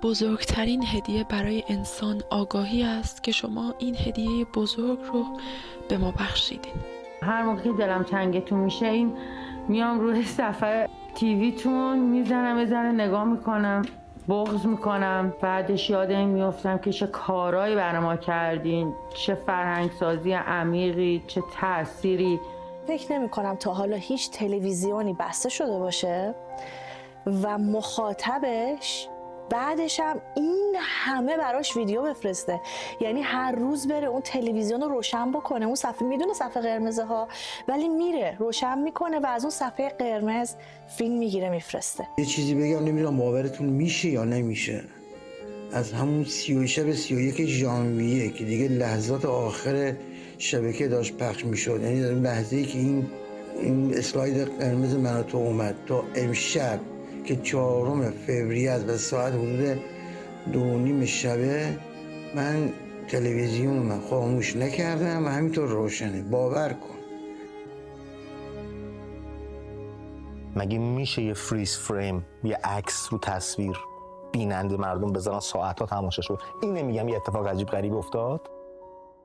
بزرگترین هدیه برای انسان آگاهی است که شما این هدیه بزرگ رو به ما بخشیدین. هر موقع دلم تنگتون میشه این میام روی صفحه تیویتون میزنم یه ذره نگاه میکنم، بغض میکنم، بعدش یاد این میفتم که چه کارایی برای ما کردین، چه فرهنگسازی عمیقی، چه تأثیری. فکر نمی کنم تا حالا هیچ تلویزیونی بسته شده باشه و مخاطبش بعدش هم این همه براش ویدیو بفرسته. یعنی هر روز بره اون تلویزیون رو روشن بکنه، اون صفحه میدونه صفحه قرمزه ها، ولی میره روشن میکنه و از اون صفحه قرمز فیلم میگیره میفرسته. یه چیزی بگم نمیدونم باورتون میشه یا نمیشه، از همون 31 ژانویه که دیگه لحظات آخر شبکه داشت پخش میشد، یعنی در اون لحظه‌ای که این اسلاید قرمز من و تو اومد تا امشب که 4 فوریه است و ساعت حدود 2:30 شبه، من تلویزیون من خاموش نکردم و همینطور روشنه. باور کن. مگه میشه یه فریز فریم، یه عکس رو تصویر بیننده مردم بذارن ساعت‌ها تماشا شد؟ این نمیگم یه اتفاق عجیب غریب افتاد؟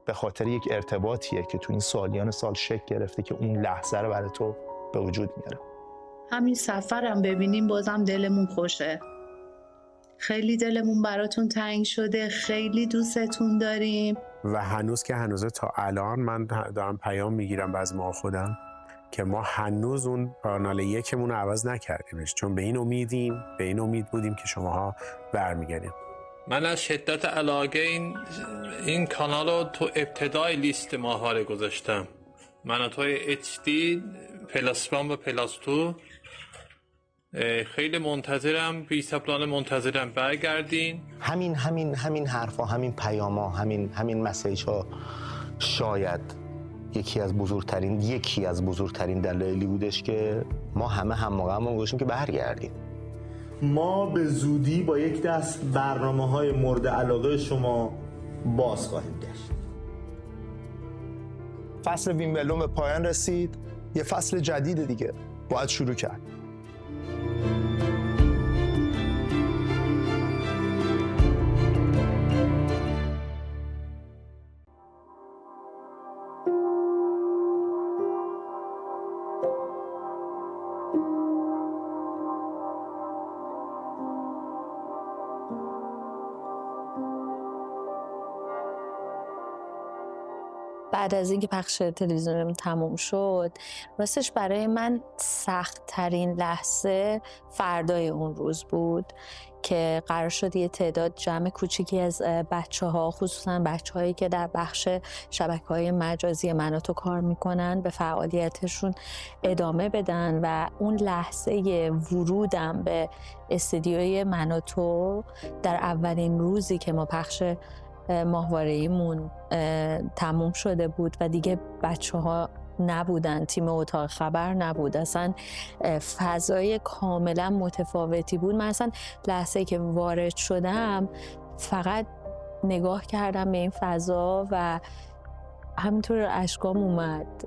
به خاطر یک ارتباطیه که تو این سالیان سال شکل گرفته که اون لحظه رو برای تو به وجود میاره. همین سفرم ببینیم بازم دلمون خوشه. خیلی دلمون براتون تنگ شده، خیلی دوستتون داریم و هنوز که هنوزه تا الان من دارم پیام میگیرم از ما خودم که ما هنوز اون کانال یکمون رو عوض نکردیمش، چون به این امید بودیم که شماها برمیگردیم. من از شدت علاقه این کانال رو تو ابتدای لیست ماهواره گذاشتم. من توی HD پلاس 1 و پلاس 2 خیلی منتظرم، بی صبرانه منتظرم برگردین. همین حرفا، همین پیاما، همین مسیج ها شاید یکی از بزرگترین دلایلی بودش که ما هم موقع گذاشتیم که برگردیم. ما به زودی با یک دست برنامه‌های مورد علاقه شما باز خواهیم گشت. فصل ویمبلدون به پایان رسید، یه فصل جدید دیگه باید شروع کرد. بعد از اینکه پخش تلویزیونم تموم شد، راستش برای من سخت ترین لحظه فردای اون روز بود که قرار شد یه تعداد جمع کوچیکی از بچه‌ها، خصوصا بچه‌هایی که در بخش شبکه‌های مجازی من و تو کار میکنن، به فعالیتشون ادامه بدن و اون لحظه ورودم به استودیوی من و تو در اولین روزی که ما پخش ماهواره‌ایمون تموم شده بود و دیگه بچه‌ها نبودن، تیم اتاق خبر نبود، اصلا فضای کاملا متفاوتی بود. من اصلا لحظه‌ای که وارد شدم فقط نگاه کردم به این فضا و همینطور اشکام اومد.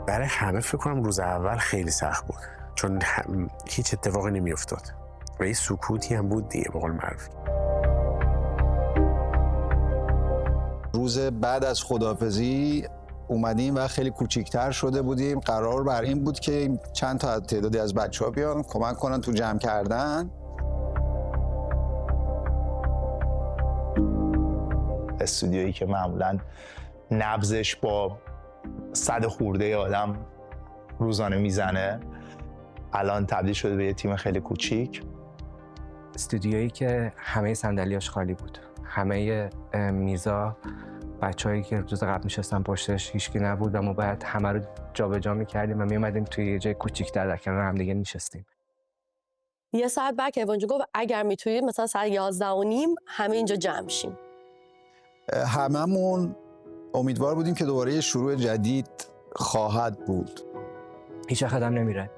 برای همه فکر کنم روز اول خیلی سخت بود، چون هیچ اتفاقی نمی افتاد و یه سکوتی هم بود دیگه به قول معروف. روز بعد از خداحافظی اومدیم و خیلی کوچیک‌تر شده بودیم. قرار بر این بود که چند تا تعدادی از بچه‌ها بیان کمک کنن تو جمع کردن. استودیویی که معمولاً نبضش با 100 خورده آدم روزانه میزنه، الان تبدیل شده به یه تیم خیلی کوچیک. استودیویی که همه صندلیاش خالی بود، همه میزا بچه‌هایی که روز قبل میشستن پشتش هیچکی نبود و ما باید همه رو جابجا میکردیم و میومدیم توی یه جای کوچیک‌تر در کنار هم دیگه نشستیم. یه ساعت بعد که ایوان گفت اگر میتونید مثلا ساعت 11:30 همه اینجا جمع شیم. هممون امیدوار بودیم که دوباره یه شروع جدید خواهد بود. هیچ وقت هم نمیره.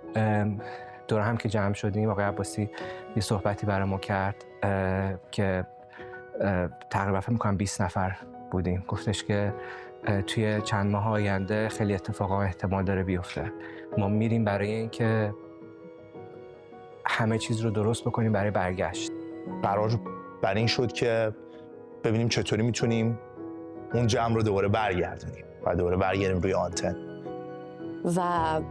دور هم که جمع شدیم آقای عباسی یه صحبتی برای ما کرد که تقریبا فکر می‌کنم 20 نفر بودیم. گفتش که توی چند ماه آینده خیلی اتفاقا احتمال داره بیفته. ما میریم برای اینکه همه چیز رو درست بکنیم برای برگشت. قرار بر این شد که ببینیم چطوری میتونیم اون جمع رو دوباره برگردونیم و دوباره برگردیم روی آنتن. و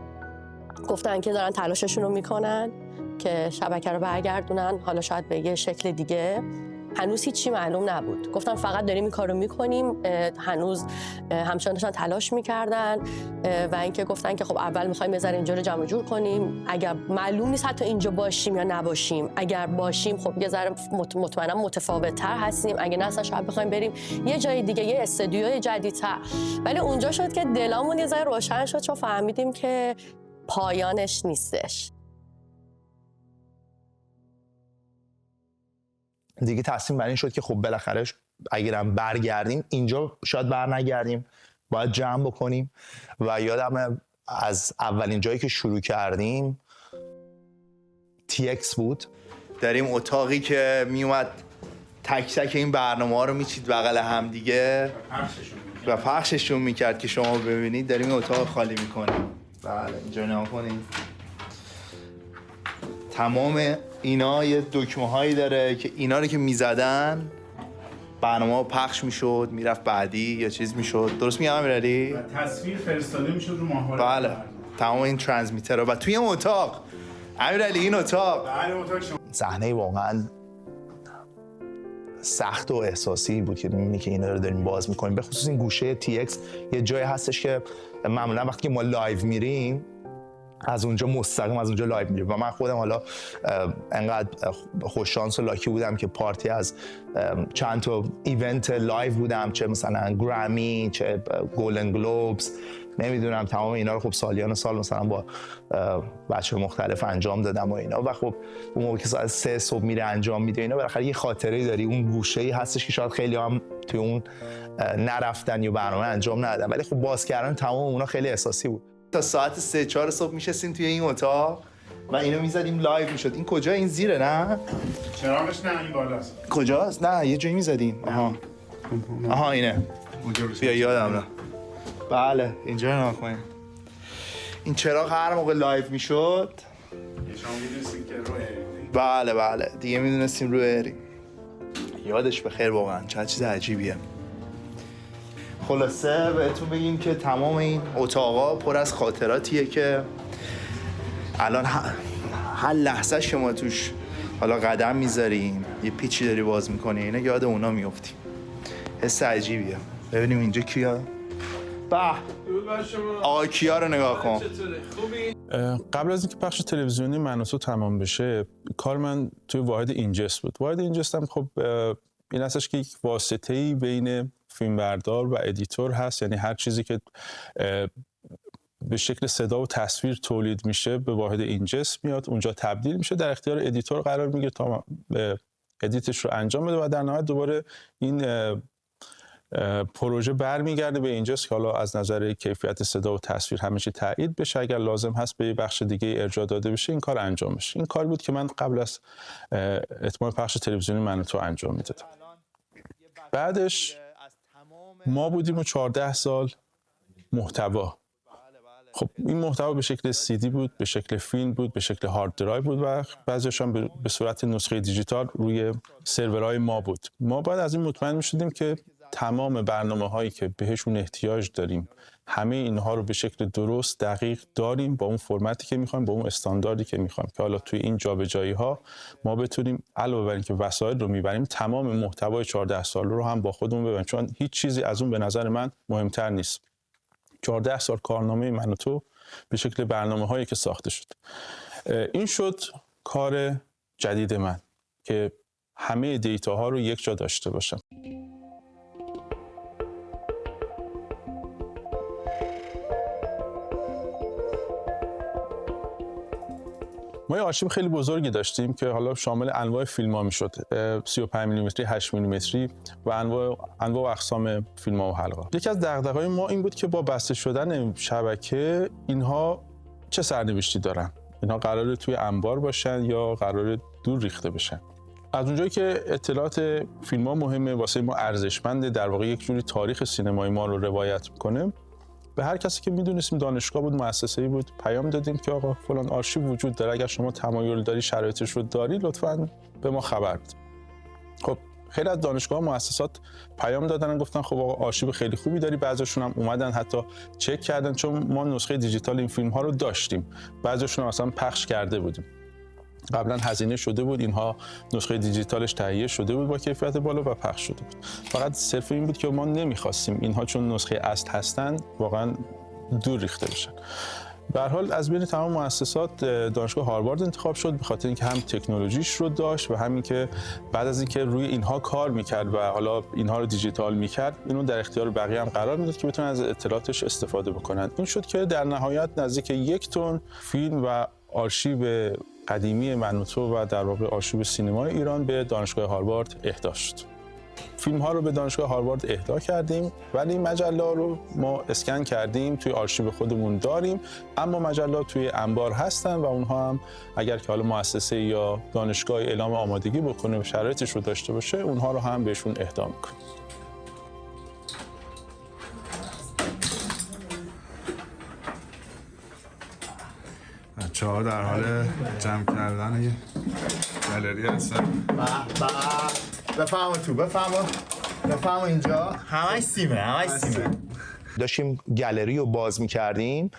گفتن که دارن تلاششون رو میکنن که شبکه رو برگردونن، حالا شاید به یه شکل دیگه. هنوز هیچی معلوم نبود. گفتن فقط داریم این کار رو میکنیم. هنوز همچنان داشتن تلاش میکردن و اینکه گفتن که خب اول میخوایم بذار اینجا رو جمع جور کنیم، اگر معلوم نیست حتی اینجا باشیم یا نباشیم. اگر باشیم خب یه ذره مطمئنا متفاوت‌تر هستیم، اگه نه اصلا شاید بخوایم بریم یه جای دیگه، یه استودیوی جدیدتر. ولی اونجا شد که دلمون یه ذره روشن شد، چون فهمیدیم که پایانش نیستش. دیگه تصمیم بر این شد که خب بالاخره اگرم برگردیم اینجا شاید برنگردیم، باید جمع بکنیم. و یادم از اولین جایی که شروع کردیم TX بود. داریم اتاقی که میومد تک تک این برنامه ها رو میچید بغل هم دیگه و پخششون میکرد که شما ببینید. داریم این اتاق خالی میکنیم. بله اینجا نگاه کنید. تمام اینا یه دکمه هایی داره که اینا رو که میزدن برنامه ها پخش میشد، میرفت بعدی یا چیز میشد. درست میگم امیرعلی؟ تصویر فرستاده میشد رو ماهواره. بله تمام این ترانسمیترها. و توی این اتاق امیرعلی، این اتاق، بله اتاق شما، صحنه واقعا سخت و احساسی بود که می‌بینی که اینا رو داریم باز میکنیم. به خصوص این گوشه TX یه جایی هستش که معمولا وقتی که ما لایو میریم از اونجا مستقیم از اونجا لایو میریم و من خودم حالا انقدر خوش شانس و لاکی بودم که پارتی از چند تا ایونت لایو بودم، چه مثلا گرمی، چه گلدن گلوبز، نمیدونم تمام اینا رو خب سالیان سال مثلا با بچه مختلف انجام دادم و اینا. و خب اون موقع که ساعت 3 صبح میره انجام میده اینا، بالاخره یه خاطره داری، اون گوشه‌ای هستش که شاید خیلی هم توی اون نرفتن یا برنامه انجام ندادن، ولی خب باز کردن تمام اونا خیلی احساسی بود. تا ساعت 3-4 صبح میشستیم توی این اتاق و اینو میزدیم لایو میشد. این کجا؟ این زیره نه؟ چراغش نه، این بالاست. کجاست؟ نه یه جایی میزدیم. آها اینه. بیا یادم رفت. بله اینجا نگاه کنید. این چراغ هر موقع لایو میشد شما میدونستیم که رو اریم. بله دیگه میدونستیم رو اریم. یادش بخیر واقعا، چه چیز عجیبیه. خلاصه بهتون بگیم که تمام این اتاقا پر از خاطراتیه که الان هر لحظه شما توش حالا قدم میذاریم، یه پیچی داری باز میکنی، اینا یاد اونا میافتیم. حس عجیبیه. ببینیم اینجا کیا؟ آقا کیا رو نگاه کن. قبل از اینکه پخش تلویزیونی من و تو تمام بشه، کار من توی واحد اینجست بود. واحد اینجست هم خب این هستش که یک واسطه‌ای بین فیلمبردار و ادیتور هست، یعنی هر چیزی که به شکل صدا و تصویر تولید میشه به واحد اینجست میاد، اونجا تبدیل میشه، در اختیار ادیتور قرار میگیره تا ادیتش رو انجام بده و در نهایت دوباره این پروژه برمیگرده به اینجاست که حالا از نظر کیفیت صدا و تصویر همه چی تایید بشه، اگر لازم هست به یه بخش دیگه ارجاع داده بشه این کار انجام بشه. این کار بود که من قبل از اتمام پخش تلویزیونی من و تو انجام میدادم. بعدش ما بودیم و 14 سال محتوا. خب این محتوا به شکل CD بود، به شکل فیلم بود، به شکل هارد درایو بود و بعضیش هم به صورت نسخه دیجیتال روی سرورهای ما بود. ما بعد از این مطمئن می‌شدیم که تمام برنامه‌هایی که بهشون احتیاج داریم همه اینها رو به شکل درست دقیق داریم، با اون فرمتی که می‌خوایم، با اون استانداردی که می‌خوایم، که حالا توی این جابجایی‌ها ما بتونیم علاوه بر اینکه وسایل رو می‌بریم تمام محتوای 14 سال رو هم با خودمون ببریم، چون هیچ چیزی از اون به نظر من مهمتر نیست. 14 سال کارنامه من و تو به شکل برنامه‌هایی که ساخته شد. این شد کار جدید من که همه دیتاها رو یک جا داشته باشم. ما یه آرشیو خیلی بزرگی داشتیم که حالا شامل انواع فیلم‌ها میشد، 35 میلیمتری، 8 میلیمتری و انواع و اقسام فیلم‌ها و حلقات. یکی از دغدغه‌های ما این بود که با بسته شدن شبکه اینها چه سرنوشتی دارن؟ اینها قراره توی انبار باشن یا قراره دور ریخته بشن؟ از اونجایی که اطلاعات فیلم ها مهمه، واسه ما ارزشمنده، در واقع یک جوری تاریخ سینمای ما رو روایت میکنه، به هر کسی که میدونستیم دانشگاه بود، مؤسسه‌ای بود، پیام دادیم که آقا فلان آرشیو وجود داره، اگر شما تمایل داری، شرایطش رو داری، لطفاً به ما خبر بده. خب خیلی از دانشگاه و مؤسسات پیام دادن، گفتن خب آقا آرشیو خیلی خوبی داری، بعضیشون هم اومدن حتی چک کردن، چون ما نسخه دیجیتال این فیلم ها رو داشتیم، بعضیشون اصلا پخش کرده بودیم، قبلا هزینه شده بود، اینها نسخه دیجیتالش تهیه شده بود با کیفیت بالا و پخش شده بود. فقط صرف این بود که ما نمیخواستیم اینها چون نسخه اصل هستن واقعا دور ریخته بشن. به هر حال از بین تمام مؤسسات دانشگاه هاروارد انتخاب شد، به خاطر اینکه هم تکنولوژیش رو داشت و همین که بعد از اینکه روی اینها کار میکرد و حالا اینها رو دیجیتال میکرد، اینو در اختیار بقیه هم قرار میداد که بتونن از اطلاعاتش استفاده بکنن. این شد که در نهایت نزدیک 1 تن فیلم و آرشیو قدیمی منوتو و در واقع آرشیو سینمای ایران به دانشگاه هاروارد اهدا شد. فیلم ها رو به دانشگاه هاروارد اهدا کردیم، ولی مجله رو ما اسکن کردیم، توی آرشیو خودمون داریم، اما مجلات توی انبار هستن و اونها هم اگر که حالا مؤسسه یا دانشگاه اعلام آمادگی بکنه و شرایطش رو داشته باشه، اونها رو هم بهشون اهدا میکنیم. بچه‌ها در حال جمع کردن یه گالری هستن. بفهم اینجا همش سیمه. داشتیم گالری رو باز می‌کردیم،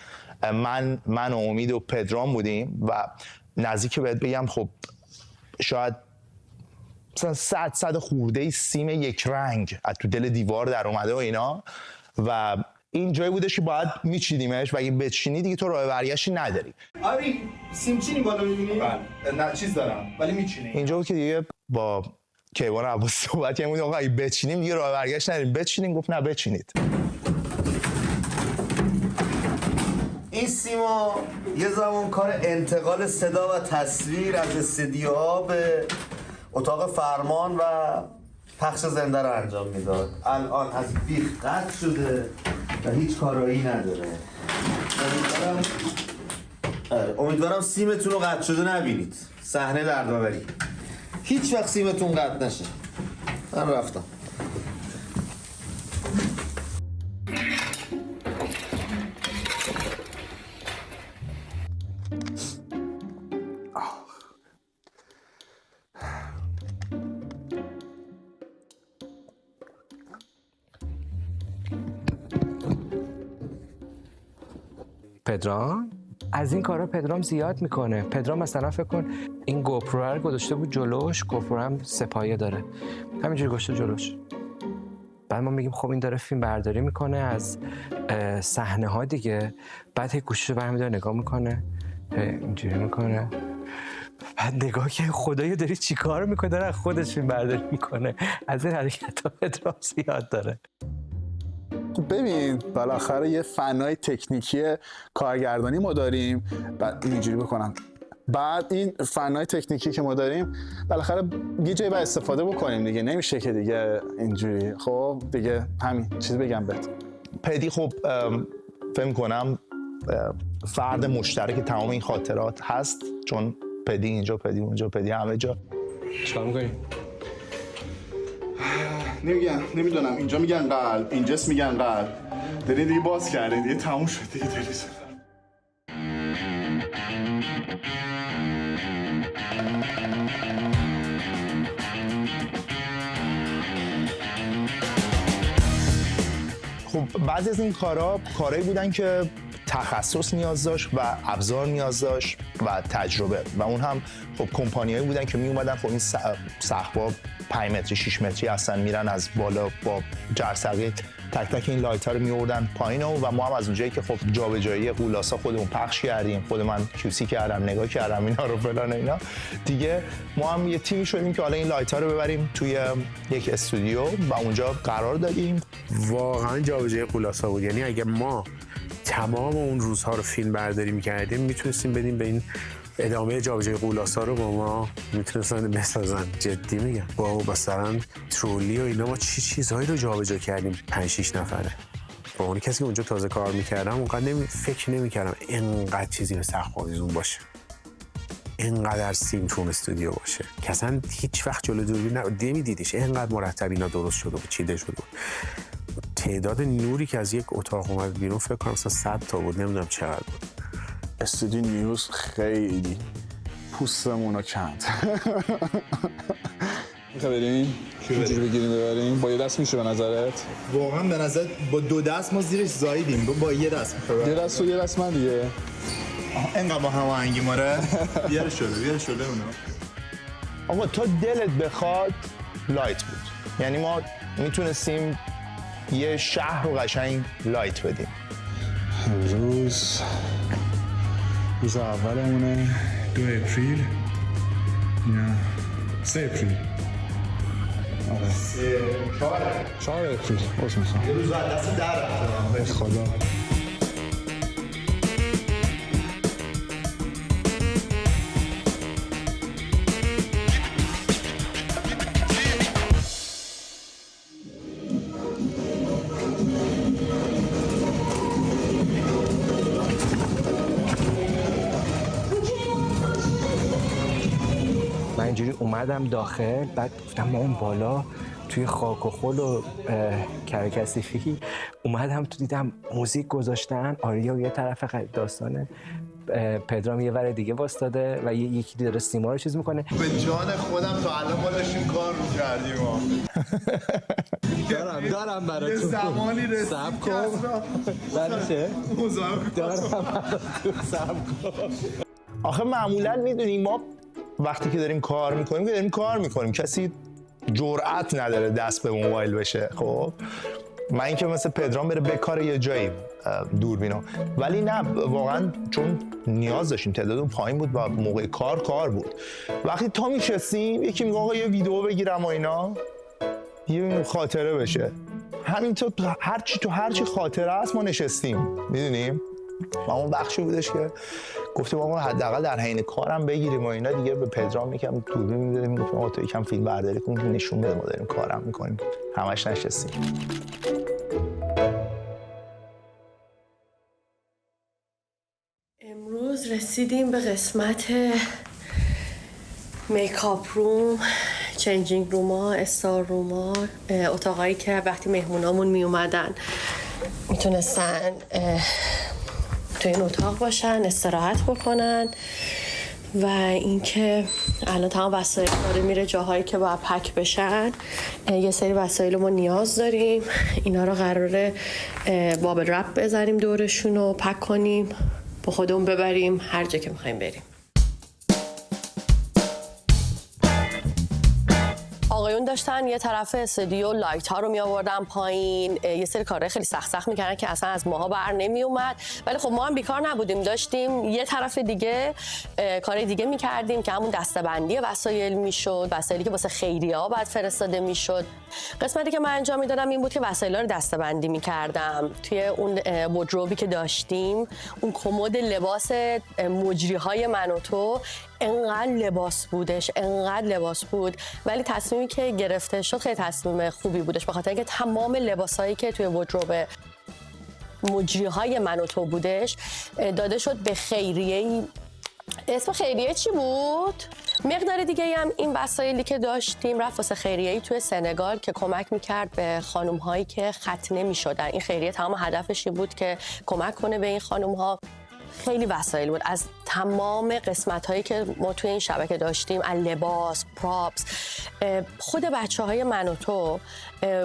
من و امید و پدرام بودیم و نزدیک بهت بگم خب شاید مثلا 100 خورده سیم یک رنگ از تو دل دیوار در اومده و اینا، و این جایی بودش که باید میچیدیمش و اگه بچینی دیگه تو راه برگشتی نداری. آری سیم چینی بالا می‌بینی؟ بله. نه چیز دارم ولی میچینی. اینجا بود که دیگه با کیوان عباس صحبت کردیم، آقا اگه بچینیم دیگه راه برگشت نداریم، بچینیم. گفت نه بچینید. این سیما یه زمان کار انتقال صدا و تصویر از استدیوها به اتاق فرمان و پخش زنده رو انجام میداد. الان از بیخ قطع شده و هیچ کارایی نداره. امیدوارم سیمتون رو قطع شده نبینید. صحنه دردآوری. هیچ وقت سیمتون قطع نشه. من رفتم. پدرام از این کارا پدرام زیاد میکنه. پدرام مثلا فکر کن این گوپرو رو گذاشته بود جلوش، گوپرو هم سپایه داره، همینجوری گذاشته جلوش. بعد ما میگیم خب این داره فیلم برداری میکنه از صحنه ها دیگه، بعد هی گوشیشو برمی‌داره نگاه میکنه، اینجوری میکنه، بعد نگاه که خدایا داری چیکار میکنه، داره خودش فیلم برداری میکنه. از این حرکت‌ها پدرام زیاد داره. ببین بالاخره یه فنای تکنیکی کارگردانی ما داریم، بعد اینجوری بکنم، بعد این فنای تکنیکی که ما داریم بالاخره یه جایی باید استفاده بکنیم دیگه، نمیشه که دیگه اینجوری. خب دیگه همین چیز بگم بهت. پدی خب فهم کنم فرد مشترک تمام این خاطرات هست، چون پدی اینجا، پدی اونجا، پدی همه جا. چیکار می‌کنی؟ نمیدونم اینجا میگن قلب، اینجاست میگن قلب. دارین دیگه باز کردین دیگه، تموم شد دیگه. خب بعضی از این کارهایی بودن که تخصص نیاز داشت و ابزار نیاز داشت و تجربه، و اون هم خب کمپانیایی بودن که می اومدن خب این سقف‌ها 5 متری 6 متری هستن، میرن از بالا با جرثقیل تک تک این لایت‌ها رو میوردن پایین، و ما هم از اونجایی که خب جابجایی قولاسا خودمون پخش کردیم، خود من کیوسی کردم، نگاه کردم اینا رو فلان اینا دیگه، ما هم یه تیمی شدیم که حالا این لایت‌ها رو ببریم توی یک استودیو و اونجا قرار دادیم. واقعا جابجایی قولاسا بود، یعنی اگه ما تمام اون روزها رو فیلم برداری می‌کردیم میتونستیم بدیم به این ادامه جابجایی قولاسا رو با ما میتونستن بسازن. جدی میگم، با مثلا ترولی و اینا ما چیزهایی رو جابجا کردیم 5-6 نفره. با اون کسی که اونجا تازه کار میکردم اونقدر فکر نمیکردم اینقدر چیزی به سقف آویزون باشه. اینقدر سیم تو استودیو باشه که اصلا هیچ وقت جلو دوربین نمیدیدیش، اینقدر مرتب اینا درست شده بود، چیده شده بود. تعداد نوری که از یک اتاق اومد بیرون فکر کنم مثلا 100 تا بود، نمیدونم چقدر بود. استودیو نیوز خیلی پوستمون رو کند. میخوای بریم؟ چجوری بگیریم ببریم؟ با یه دست میشه به نظرت؟ واقعا به نظرت با 2 دست ما زیرش زاییدیم، با یه دست میخوای؟ یه دست و یه دست من دیگه. اینقدر با هماهنگی ماره. بیار شده اونا. آقا تا دلت بخواد لایت بود، یعنی ما میتونستیم یه شهر رو قشنگ لایت بدیم. روز اولمونه 2 اپریل، نه 3 اپریل. آره 4 اپریل. عذر میخوام یه روز از دست در رفته خدا. من اینجوری اومدم داخل، بعد گفتم ما اون بالا توی خاک و خل و کرکسیفی اومدم تو، دیدم موزیک گذاشتن، آریا یه طرف داستانه، پدرام یه ور دیگه واسطاده و یکی داره سیما رو چیز میکنه. به جان خودم تا الان ما داشتیم کار می‌کردیم. دارم براتون یه زمانی رسید صبر کن. بعدشه دارم براتون صبر کن. آخه معمولا میدونی ما وقتی که داریم کار میکنیم کسی جرأت نداره دست به موبایل بشه. خب من اینکه مثل پدرام بره بکاره یه جایی دوربینو، ولی نه واقعا چون نیاز داشتیم، تعدادمون پایین بود و موقع کار بود. وقتی تا میشستیم یکی میگه آقا یه ویدیو بگیرم و اینا، یه خاطره بشه. همین تو هرچی خاطره است ما نشستیم، میدونیم. و اون بخشی بودش که گفتیم آقا حداقل در حین کارم بگیریم و اینا. دیگه به پدرام یکم دوربین می‌دادیم، گفتیم آقا تو یکم فیلم برداری کن نشون بده ما داریم کارم می‌کنیم. همش نشستیم. امروز رسیدیم به قسمت میکاپ روم، چنجینگ روما، استار روما، اتاقایی که وقتی مهمونامون می اومدن میتونستن تو این اتاق باشن، استراحت بکنن. و اینکه الان تمام وسایل داره میره جاهایی که باید پک بشن. یه سری وسایل ما نیاز داریم، اینا رو قراره بابل رپ بزنیم دورشون و پک کنیم، با خودمون ببریم هر جا که میخوایم بریم. آقایون داشتن یه طرف استودیو لایت ها رو می آوردن پایین، یه سری کارهای خیلی سخت میکردن که اصلا از ماها بر نمی اومد، ولی خب ما هم بیکار نبودیم، داشتیم یه طرف دیگه کار دیگه میکردیم که همون دسته‌بندی وسایل میشد، وسایلی که واسه خیریه‌ها بعد فرستاده میشد. قسمتی که من انجام میدادم این بود که وسایل رو دسته‌بندی میکردم توی اون وردروبی که داشتیم. اون کمد لباس مجریهای من و تو انقدر لباس بود، ولی تصمیمی که گرفته شد خیلی تصمیم خوبی بودش، به خاطر اینکه تمام لباسایی که توی وردروب مجریهای من و تو بودش داده شد به خیریه. اسم خیریه چی بود؟ مقدار دیگه هم این وسایلی که داشتیم رفت واسه خیریه‌ای توی سنگال که کمک میکرد به خانم‌هایی که ختنه میشدن. این خیریه تمام هدفش این بود که کمک کنه به این خانم‌ها. خیلی وسایل بود از تمام قسمت‌هایی که ما توی این شبکه داشتیم، از لباس، پراپس. خود بچه‌های من و تو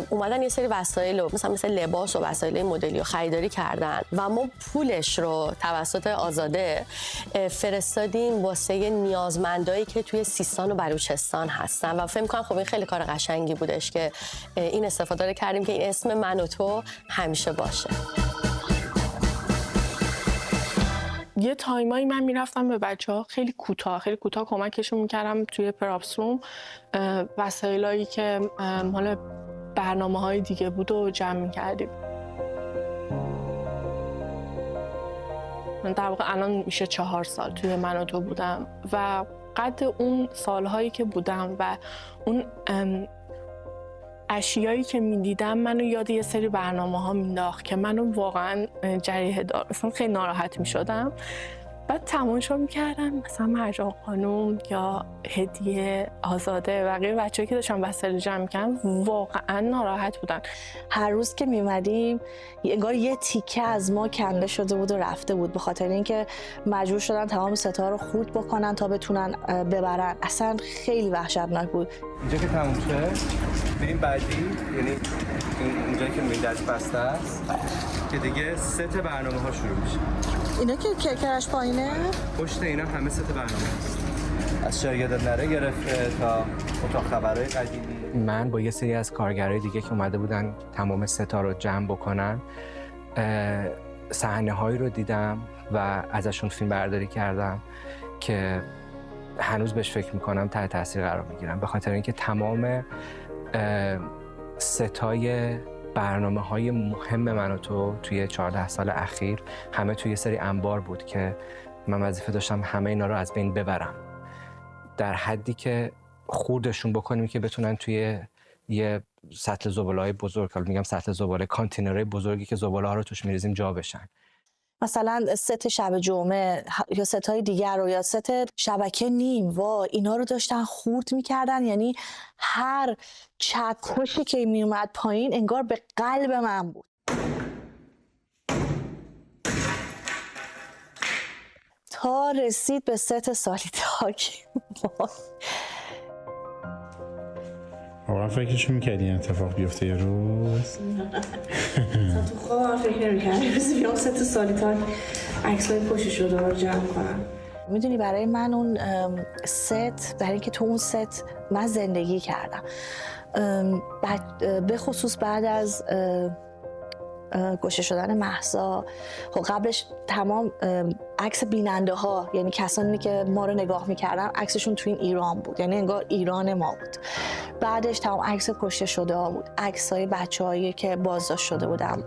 اومدن یه سری وسایل رو مثل لباس و وسایل مدلی رو خریداری کردن و ما پولش رو توسط آزاده فرستادیم واسه نیازمندایی که توی سیستان و بلوچستان هستن و فکر می‌کنم خب این خیلی کار قشنگی بودش که این استفاده رو کردیم که این اسم من و تو همیشه باشه. یه تایمایی من میرفتم به بچه‌ها خیلی کوتاه کمکشون میکردم توی پراپس روم، وسایلایی که مال برنامه‌های دیگه بود و جمع میکردیم. من در واقع الان میشه 4 سال توی من و تو بودم و قد اون سالهایی که بودم و اون اشیایی که میدیدم منو یاد یه سری برنامه‌ها مینداخت که منو واقعا جریحه دار، اصلا خیلی ناراحت میشدم بعد تماشا میکردم مثلا مرجان خانوم یا هدیه، آزاده، بقیه بچه‌ای که داشتن وسایل جمع میکردن واقعا ناراحت بودن. هر روز که میمدیم انگار یه تیکه از ما کنده شده بود و رفته بود، به خاطر اینکه مجبور شدن تمام ستاره رو خورد بکنن تا بتونن ببرن. اصلا خیلی وحشتناک بود. اینجا که تموم شه بریم بعدی، یعنی اینجا که میل دست بسته است که دیگه ست برنامه ها شروع میشه. اینا که کرکرش پایینه؟ پشت اینا همه ست برنامه هست، از شرکت نره گرفته تا اتاق خبرهای قدیمی. من با یه سری از کارگرای دیگه که اومده بودن تمام ستا رو جمع بکنن صحنه هایی رو دیدم و ازشون فیلم برداری کردم که هنوز بهش فکر میکنم تحت تاثیر قرار میگیرم، به خاطر اینکه تمام ستای برنامه‌های مهم من و تو توی 14 سال اخیر همه توی یه سری انبار بود که من وظیفه داشتم همه اینا رو از بین ببرم در حدی که خوردشون بکنیم که بتونن توی یه سطل زباله‌های بزرگ، حالا میگم سطل زباله، کانتینرهای بزرگی که زباله‌ها رو توش میریزیم جا بشن. مثلا ست شب جمعه یا ستای دیگر رو یا ست شبکه نیم، وای اینا رو داشتن خورد میکردن. یعنی هر چکشی که میومد پایین انگار به قلب من بود. تا رسید به ست سالیتاک. واقعا فکرشو میکردی این اتفاق بیفته یه روز؟ تو خوابم فکر نمی‌کردم روزی بیام ست سالیتاک عکسای پشتش رو دوباره جمع کنم. میدونی برای من اون ست، برای اینکه تو اون ست من زندگی کردم، به خصوص بعد از کشته شدن مهسا، خب قبلش تمام عکس بیننده ها، یعنی کسانی که ما رو نگاه میکردن عکسشون تو این ایران بود، یعنی انگار ایران ما بود. بعدش تمام عکس کشته شده ها بود، عکس های بچه هایی که بازداشت شده بودن.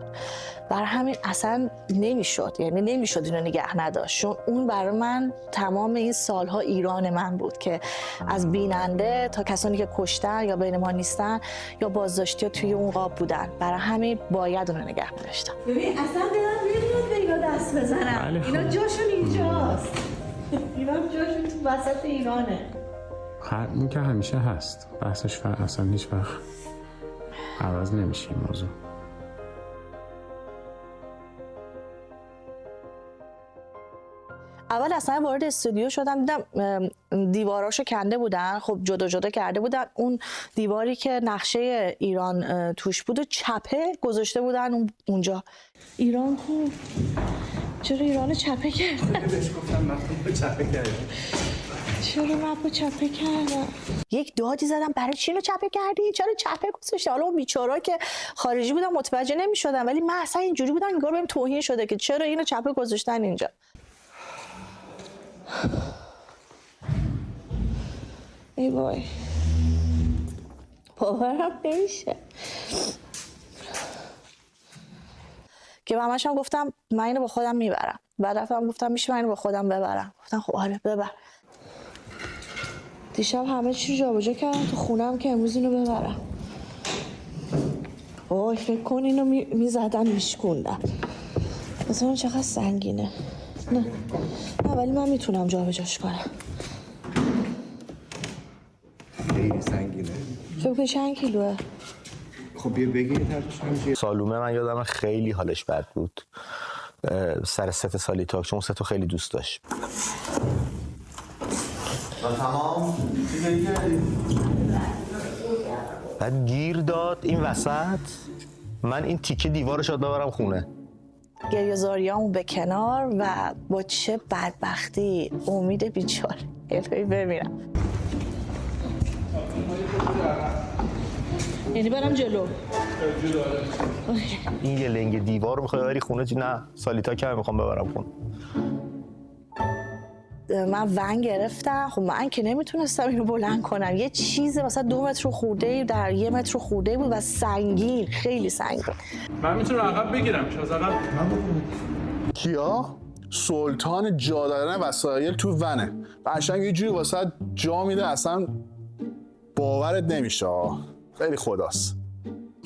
برای همین اصلا نمیشد، یعنی نمیشد اینو نگه نداشت، چون اون برای من تمام این سالها ایران من بود که از بیننده تا کسانی که کشتن یا بین ما نیستن یا بازداشتی ها توی اون قاب بودن. برای همین باید اونو نگه می‌داشتم. ببین اصلا دلم نمیاد به اینا دست بزنم. اینا جاشون اینجاست. اینا جاشون تو وسط ایرانه. این که همیشه هست، بحثش اصلا هیچ وقت عوض نمیشه این موضوع. اول اصلا وارد استودیو شدم دیدم دیواراشو کنده بودن، خب جدا جدا کرده بودن. اون دیواری که نقشه ایران توش بود و چپه گذاشته بودن اونجا. ایران کو؟ چرا ایرانو چپه کردن؟ بهش گفتم مپو چپه کردن. چرا مپو چپه کردن؟ یک دادی زدم برای چی اینو چپه کردی؟ چرا چپه گذاشتی؟ حالا اون بیچاره‌ها که خارجی بودن متوجه نمی‌شدن، ولی من اصلا اینجوری بودم انگار بهم توهین شده که چرا اینو چپه گذاشتن اینجا. ای وای باورم نمیشه که من همش گفتم من اینو با خودم میبرم. بعد رفتم گفتم میشه من اینو با خودم ببرم. گفتم خب آره ببر. دیشب همه چی جابجا کردم تو خونم که امروز اینو ببرم. وای فکر کن اینو میزدم میشکوندم. مثلا چقدر سنگینه. نه ولی من میتونم جابجاش کنم. خیلی سنگینه. فکر چند کیلوه؟ خب بیا بگیر ترتش. سالومه من یادم خیلی حالش بد بود سر ست سالیتاک، چون ستو خیلی دوست داشت. تمام بعد گیر داد این وسط، من این تیکه دیوارش رو ببرم خونه. گریه‌زاریامو به کنار و با چه بدبختی امید بیچاره الهی بمیرم. یعنی برم جلو. این یه لنگ دیوار رو میخوای ببری خونه؟ نه سالیتاک هم میخوام ببرم خونه. من ون گرفتم. خب من که نمیتونستم اینو بلند کنم. یه چیز مثلا 2 متر خورده در 1 متر خورده بود و سنگین، خیلی سنگین. من میتونم عقب بگیرم از عقب. کیا؟ سلطان جا دادن وسایل تو ونه. قشنگ یه جوری واسه جا میده اصلا باورت نمیشه. خیلی خداست.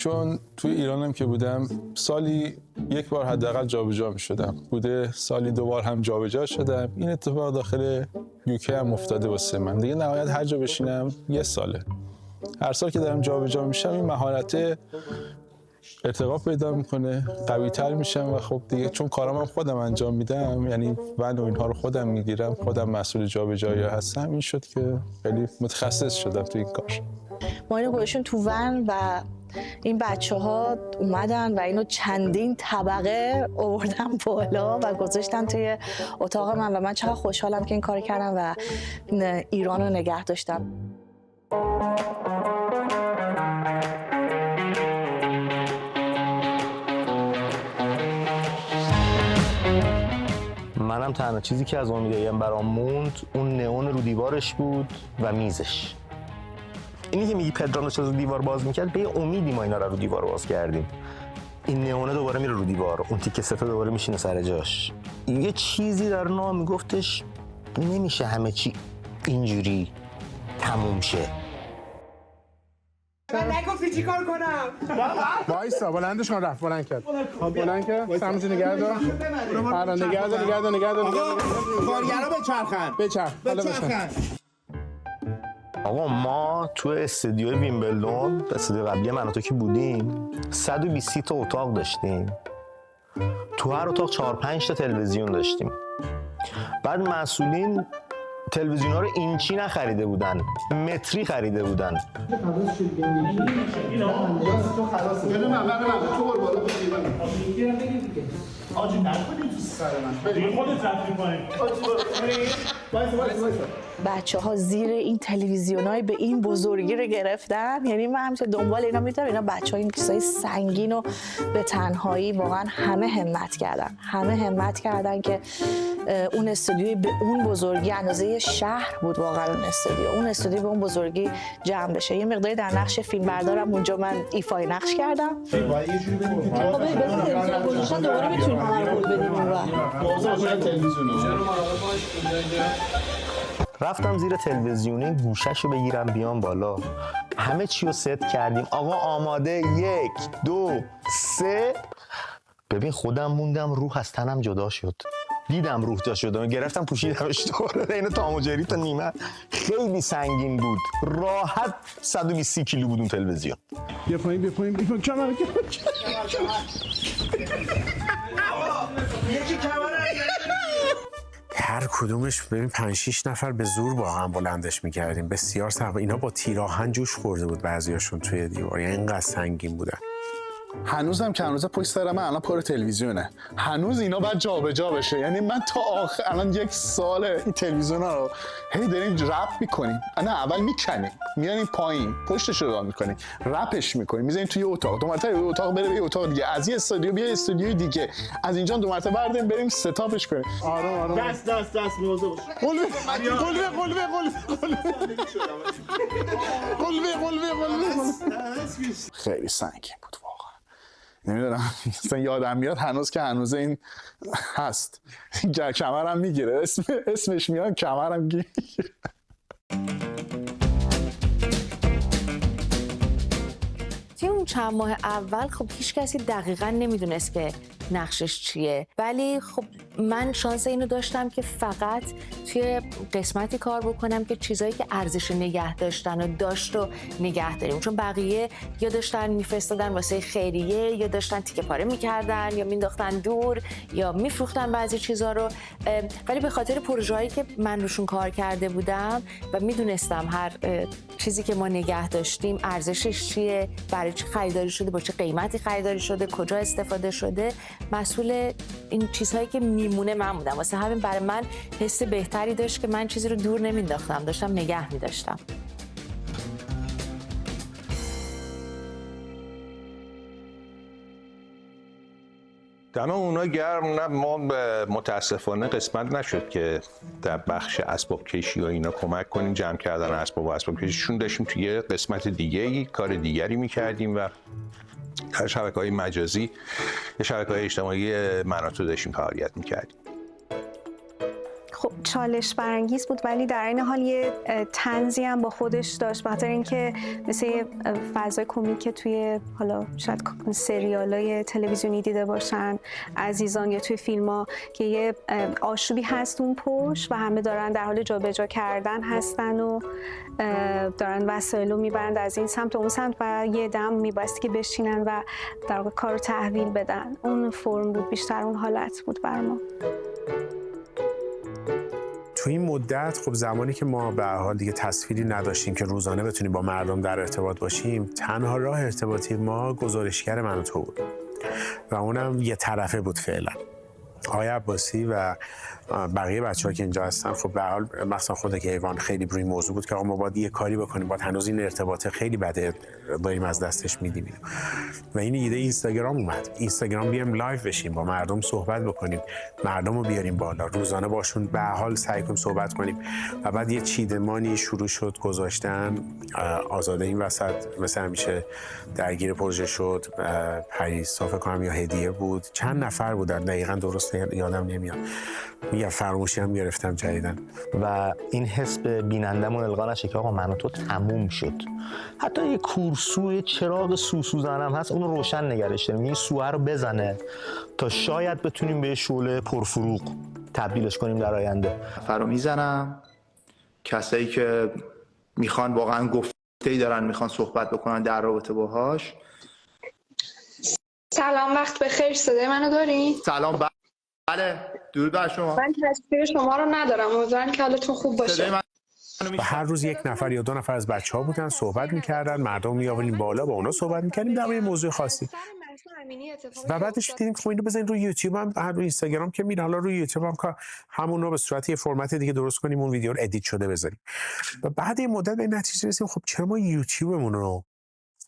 چون توی ایرانم که بودم سالی یک بار حداقل جابجا می‌شدم. بوده سالی 2 بار هم جابجا شدم. این اتفاق داخل یوکی هم افتاده واسه من. دیگه نهایت هر جا بشینم 1 ساله. هر سال که دارم جابجا میشم این مهارت ارتقا پیدا میکنه، قوی‌تر میشم و خب دیگه چون کارامم خودم انجام میدم، یعنی من و اینها رو خودم میگیرم، خودم مسئول جابجایی هستم، این شد که خیلی متخصص شدم تو این کار. ما اینو گذاشتیم تو ون و این بچه‌ها اومدن و اینو چندین طبقه آوردن بالا و گذاشتن توی اتاق من و من چقدر خوشحالم که این کار کردم و ایران رو نگه داشتم. منم تنها چیزی که از امیدایم برام موند اون نئون رو دیوارش بود و میزش. اینی که میگی پدرام داشت از دیوار باز میکرد، به امیدی ما اینا رو دیوار باز کردیم. این نئونه دوباره میره رو دیوار، اون تیکه سفید دوباره میشینه سر جاش. یه چیزی در نام میگفتش نمیشه همه چی اینجوری تموم شه. من نگفتی چی کار کنم؟ وایسا بلندش کن، رفت بلند کرد. بلند کرد، سمجی نگه دار. آره نگه دار. کارگرا بچرخن. آقا ما تو استودیوی ویمبلدون، استودیو قبلی من و تو که بودیم، 120 تا اتاق داشتیم. تو هر اتاق 4-5 تا تلویزیون داشتیم. بعد مسئولین تلویزیون‌ها رو اینچی نخریده بودن، متری خریده بودن. بچه‌ها زیر این تلویزیونای به این بزرگی رو گرفتن، یعنی من همیشه دنبال اینا می‌دوام. اینا بچه‌ها این چیزای سنگین و به تنهایی واقعا همه همت کردن که اون استودیوی به اون بزرگی اندازه شهر بود. واقعا اون استودیو به اون بزرگی جمع بشه. یه مقداری در نقش فیلمبردارم اونجا من ایفای نقش کردم. دوباره میتونیم هر بدیم رفتم زیر تلویزیونی گوشه‌شو بگیرم بیام بالا. همه چی رو ست کردیم. آقا آماده 1 2 3. ببین خودم موندم، روح از تنم جدا شد. دیدم روح جدا شد، گرفتم پوشیدمش دوباره. اینو تام و جری تا نیمه. خیلی سنگین بود، راحت 120 کیلو بود اون تلویزیون. بیا پایین کامera. هر کدومش ببین 5-6 نفر به زور با هم بلندش میکردیم. بسیار سخت. اینا با تیراهن جوش خورده بود بعضیاشون توی دیوار، یعنی اینقدر سنگین بودن. هنوزم که هنوز پشت سر من الان پر تلویزیونه، هنوز اینا باید جابجا بشه. یعنی من تا آخر الان 1 سال این تلویزیونا رو هی داریم رپ میکنیم. نه اول میکنیم، میاریم پایین، پشتش رو راه میکنیم، رپش میکنیم، میذاریم توی اتاق، 2 مرتبه یه اتاق بره به اتاق دیگه، از این استودیو بیا استودیو دیگه، از اینجا 2 مرتبه برداریم بریم ستاپش کنیم. آروم دست موضوع باش. قلبه خیلی سنگین بود واقعا. نمیدونم مثلا یادم میاد هنوز که هنوز این هست. کمرم میگیره، اسمش میاد کمرم گیره. توی اون چند ماه اول خب هیچ کسی دقیقاً نمیدونست که نقشش چیه، ولی خب من شانس اینو داشتم که فقط توی قسمتی کار بکنم که چیزایی که ارزش نگه داشتن و داشت رو نگه داریم، چون بقیه یا داشتن میفرستادن واسه خیریه، یا داشتن تیکه پاره میکردن، یا مینداختن دور، یا میفروختن بعضی چیزا رو. ولی به خاطر پروژه‌هایی که من روشون کار کرده بودم و میدونستم هر چیزی که ما نگه داشتیم ارزشش چیه، برای چی خریداری شده، با چه قیمتی خریداری شده، کجا استفاده شده، مسئول این چیزهایی که میمونه من بودم. واسه همین برای من حس بهتری داشت که من چیزی رو دور نمینداختم، داشتم نگه میداشتم. دم اونا گرم. نه ما متاسفانه قسمت نشد که در بخش اسباب کشی و اینا کمک کنیم جمع کردن اسباب کشیشون. داشتیم توی قسمت دیگه کار دیگری میکردیم و در شبکه‌های مجازی یا شبکه‌های اجتماعی مناطق داشتیم فعالیت میکردیم. خب چالش برانگیز بود ولی در این حال یه طنزی هم با خودش داشت، به خاطر اینکه مثل یه فضای کمیک توی حالا شاید سریالای تلویزیونی دیده باشن عزیزان یا توی فیلم‌ها که یه آشوبی هست اون پشت و همه دارن در حال جابجا کردن هستن و دارن وسایلو میبرند از این سمت و اون سمت و یه دم میبایستی که بشینن و در واقع کارو تحویل بدن. اون فرم بود بیشتر، اون حالت بود بر ما. تو این مدت خب زمانی که ما به هر حال دیگه تصویری نداشتیم که روزانه بتونیم با مردم در ارتباط باشیم، تنها راه ارتباطی ما گزارشگر من و تو بود و اونم یه طرفه بود فعلا. آقای عباسی و بقیه بچه‌ها که اینجا هستن خب به هر حال مثلا خود که ایوان خیلی روی موضوع بود که آقا ما باید یه کاری بکنیم، باید هنوز این ارتباط خیلی بده داریم از دستش میدیم و این ایده اینستاگرام اومد. اینستاگرام بیام لایو بشیم، با مردم صحبت بکنیم، مردم رو بیاریم بالا، روزانه باشون به هر حال سعی کنیم صحبت کنیم و بعد یه چیدمانی شروع شد گذاشتن. آزاده این وسط مثل همیشه درگیر پروژه شد، پریسا فکر کنم یا هدیه بود، چند نفر بودن دقیقاً درست یادم نمیاد، میگم فراموشی هم گرفتم جدیدن. و این حس به بینندمون القا نشه که آقا من و تو تموم شد. حتی یه کورسو چراغ سوسوزن هم هست، اونو روشن نگرش داریم، این سوه رو بزنه تا شاید بتونیم به شعله پرفروغ تبدیلش کنیم در آینده. فرا میزنم کسایی که میخوان واقعا گفته‌ای دارن، میخوان صحبت بکنن در رابطه باهاش. سلام، وقت بخیر. صدای منو دارین؟ سلام. بله، درود بر شما. من تصویر شما رو ندارم، امیدوارم که حالتون خوب باشه. و هر روز یک نفر یا دو نفر از بچه‌ها بودن صحبت می‌کردن، مردم می‌آوردیم بالا، با اونا صحبت می‌کردیم در مورد موضوع خاصی. و بعدش دیدیم خب اینو بزنین روی یوتیوب هم، روی اینستاگرام که میره، حالا روی یوتیوب هم که همون رو به صورت یه فرمت دیگه درست کنیم، اون ویدیو رو ادیت شده بذاریم. و بعد این مدت به نتیجه رسیدیم خب چرا ما یوتیوبمون رو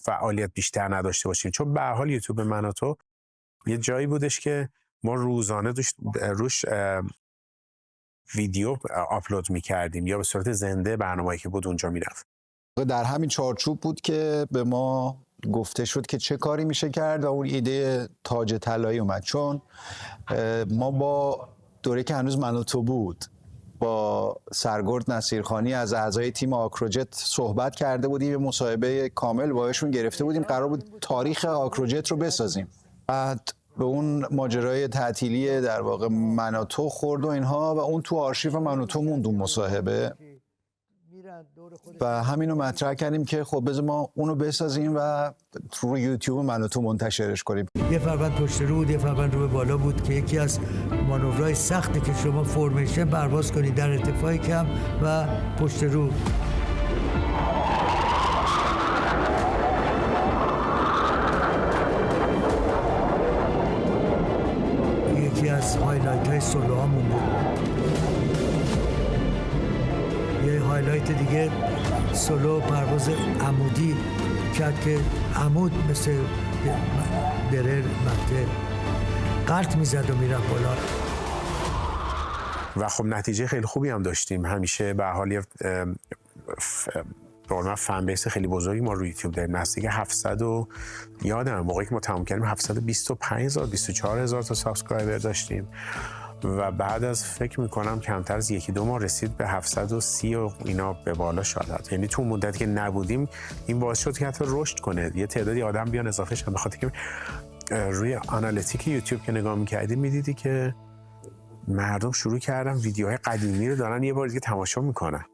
فعالیت بیشتر نداشته باشیم، چون به هر حال یوتیوب من و تو یه جایی بودش که ما روزانه روش ویدیو آپلود می‌کردیم یا به صورت زنده برنامه‌ای که بود اونجا میرفت. در همین چارچوب بود که به ما گفته شد که چه کاری میشه کرد و اون ایده تاج طلایی اومد، چون ما با دوره که هنوز من و تو بود با سرگرد نصیرخانی از اعضای تیم آکروجت صحبت کرده بودیم، یه مصاحبه کامل باهاشون گرفته بودیم، قرار بود تاریخ آکروجت رو بسازیم. بعد به اون ماجرای تعطیلی در واقع من و تو خورد و اینها و اون تو آرشیو من و تو موند اون مصاحبه و همینو مطرح کردیم که خب بذار ما اونو بسازیم و روی یوتیوب من و تو منتشرش کنیم. یه فروند پشت رو بود، یه فروند رو به بالا بود که یکی از مانورهای سختی که شما فرمیشن پرواز کنید در ارتفاع کم و پشت رو. یکی از هایلایت های سولو همون بود. یه هایلایت دیگه سولو پرواز عمودی کرد که عمود مثل درر مقطع قرط میزد و میرفت بالا. و خب نتیجه خیلی خوبی هم داشتیم. همیشه به حال فن بیس خیلی بزرگی ما روی یوتیوب داریم، نزدیک 700 و یادم موقعی که ما تموم کردیم 725,000 24000 تا سابسکرایبر داشتیم و بعد از فکر میکنم کمتر از 1-2 ماه رسید به 730 و اینا به بالا شد. یعنی تو مدتی که نبودیم این باعث شد که حتی رشد کنه، یه تعدادی آدم بیان اضافه شدن، بخاطر که روی آنالیتیک یوتیوب که نگاه میکردی میدیدی که مردم شروع کردن ویدیوهای قدیمی رو دارن یه بار دیگه تماشا میکنن،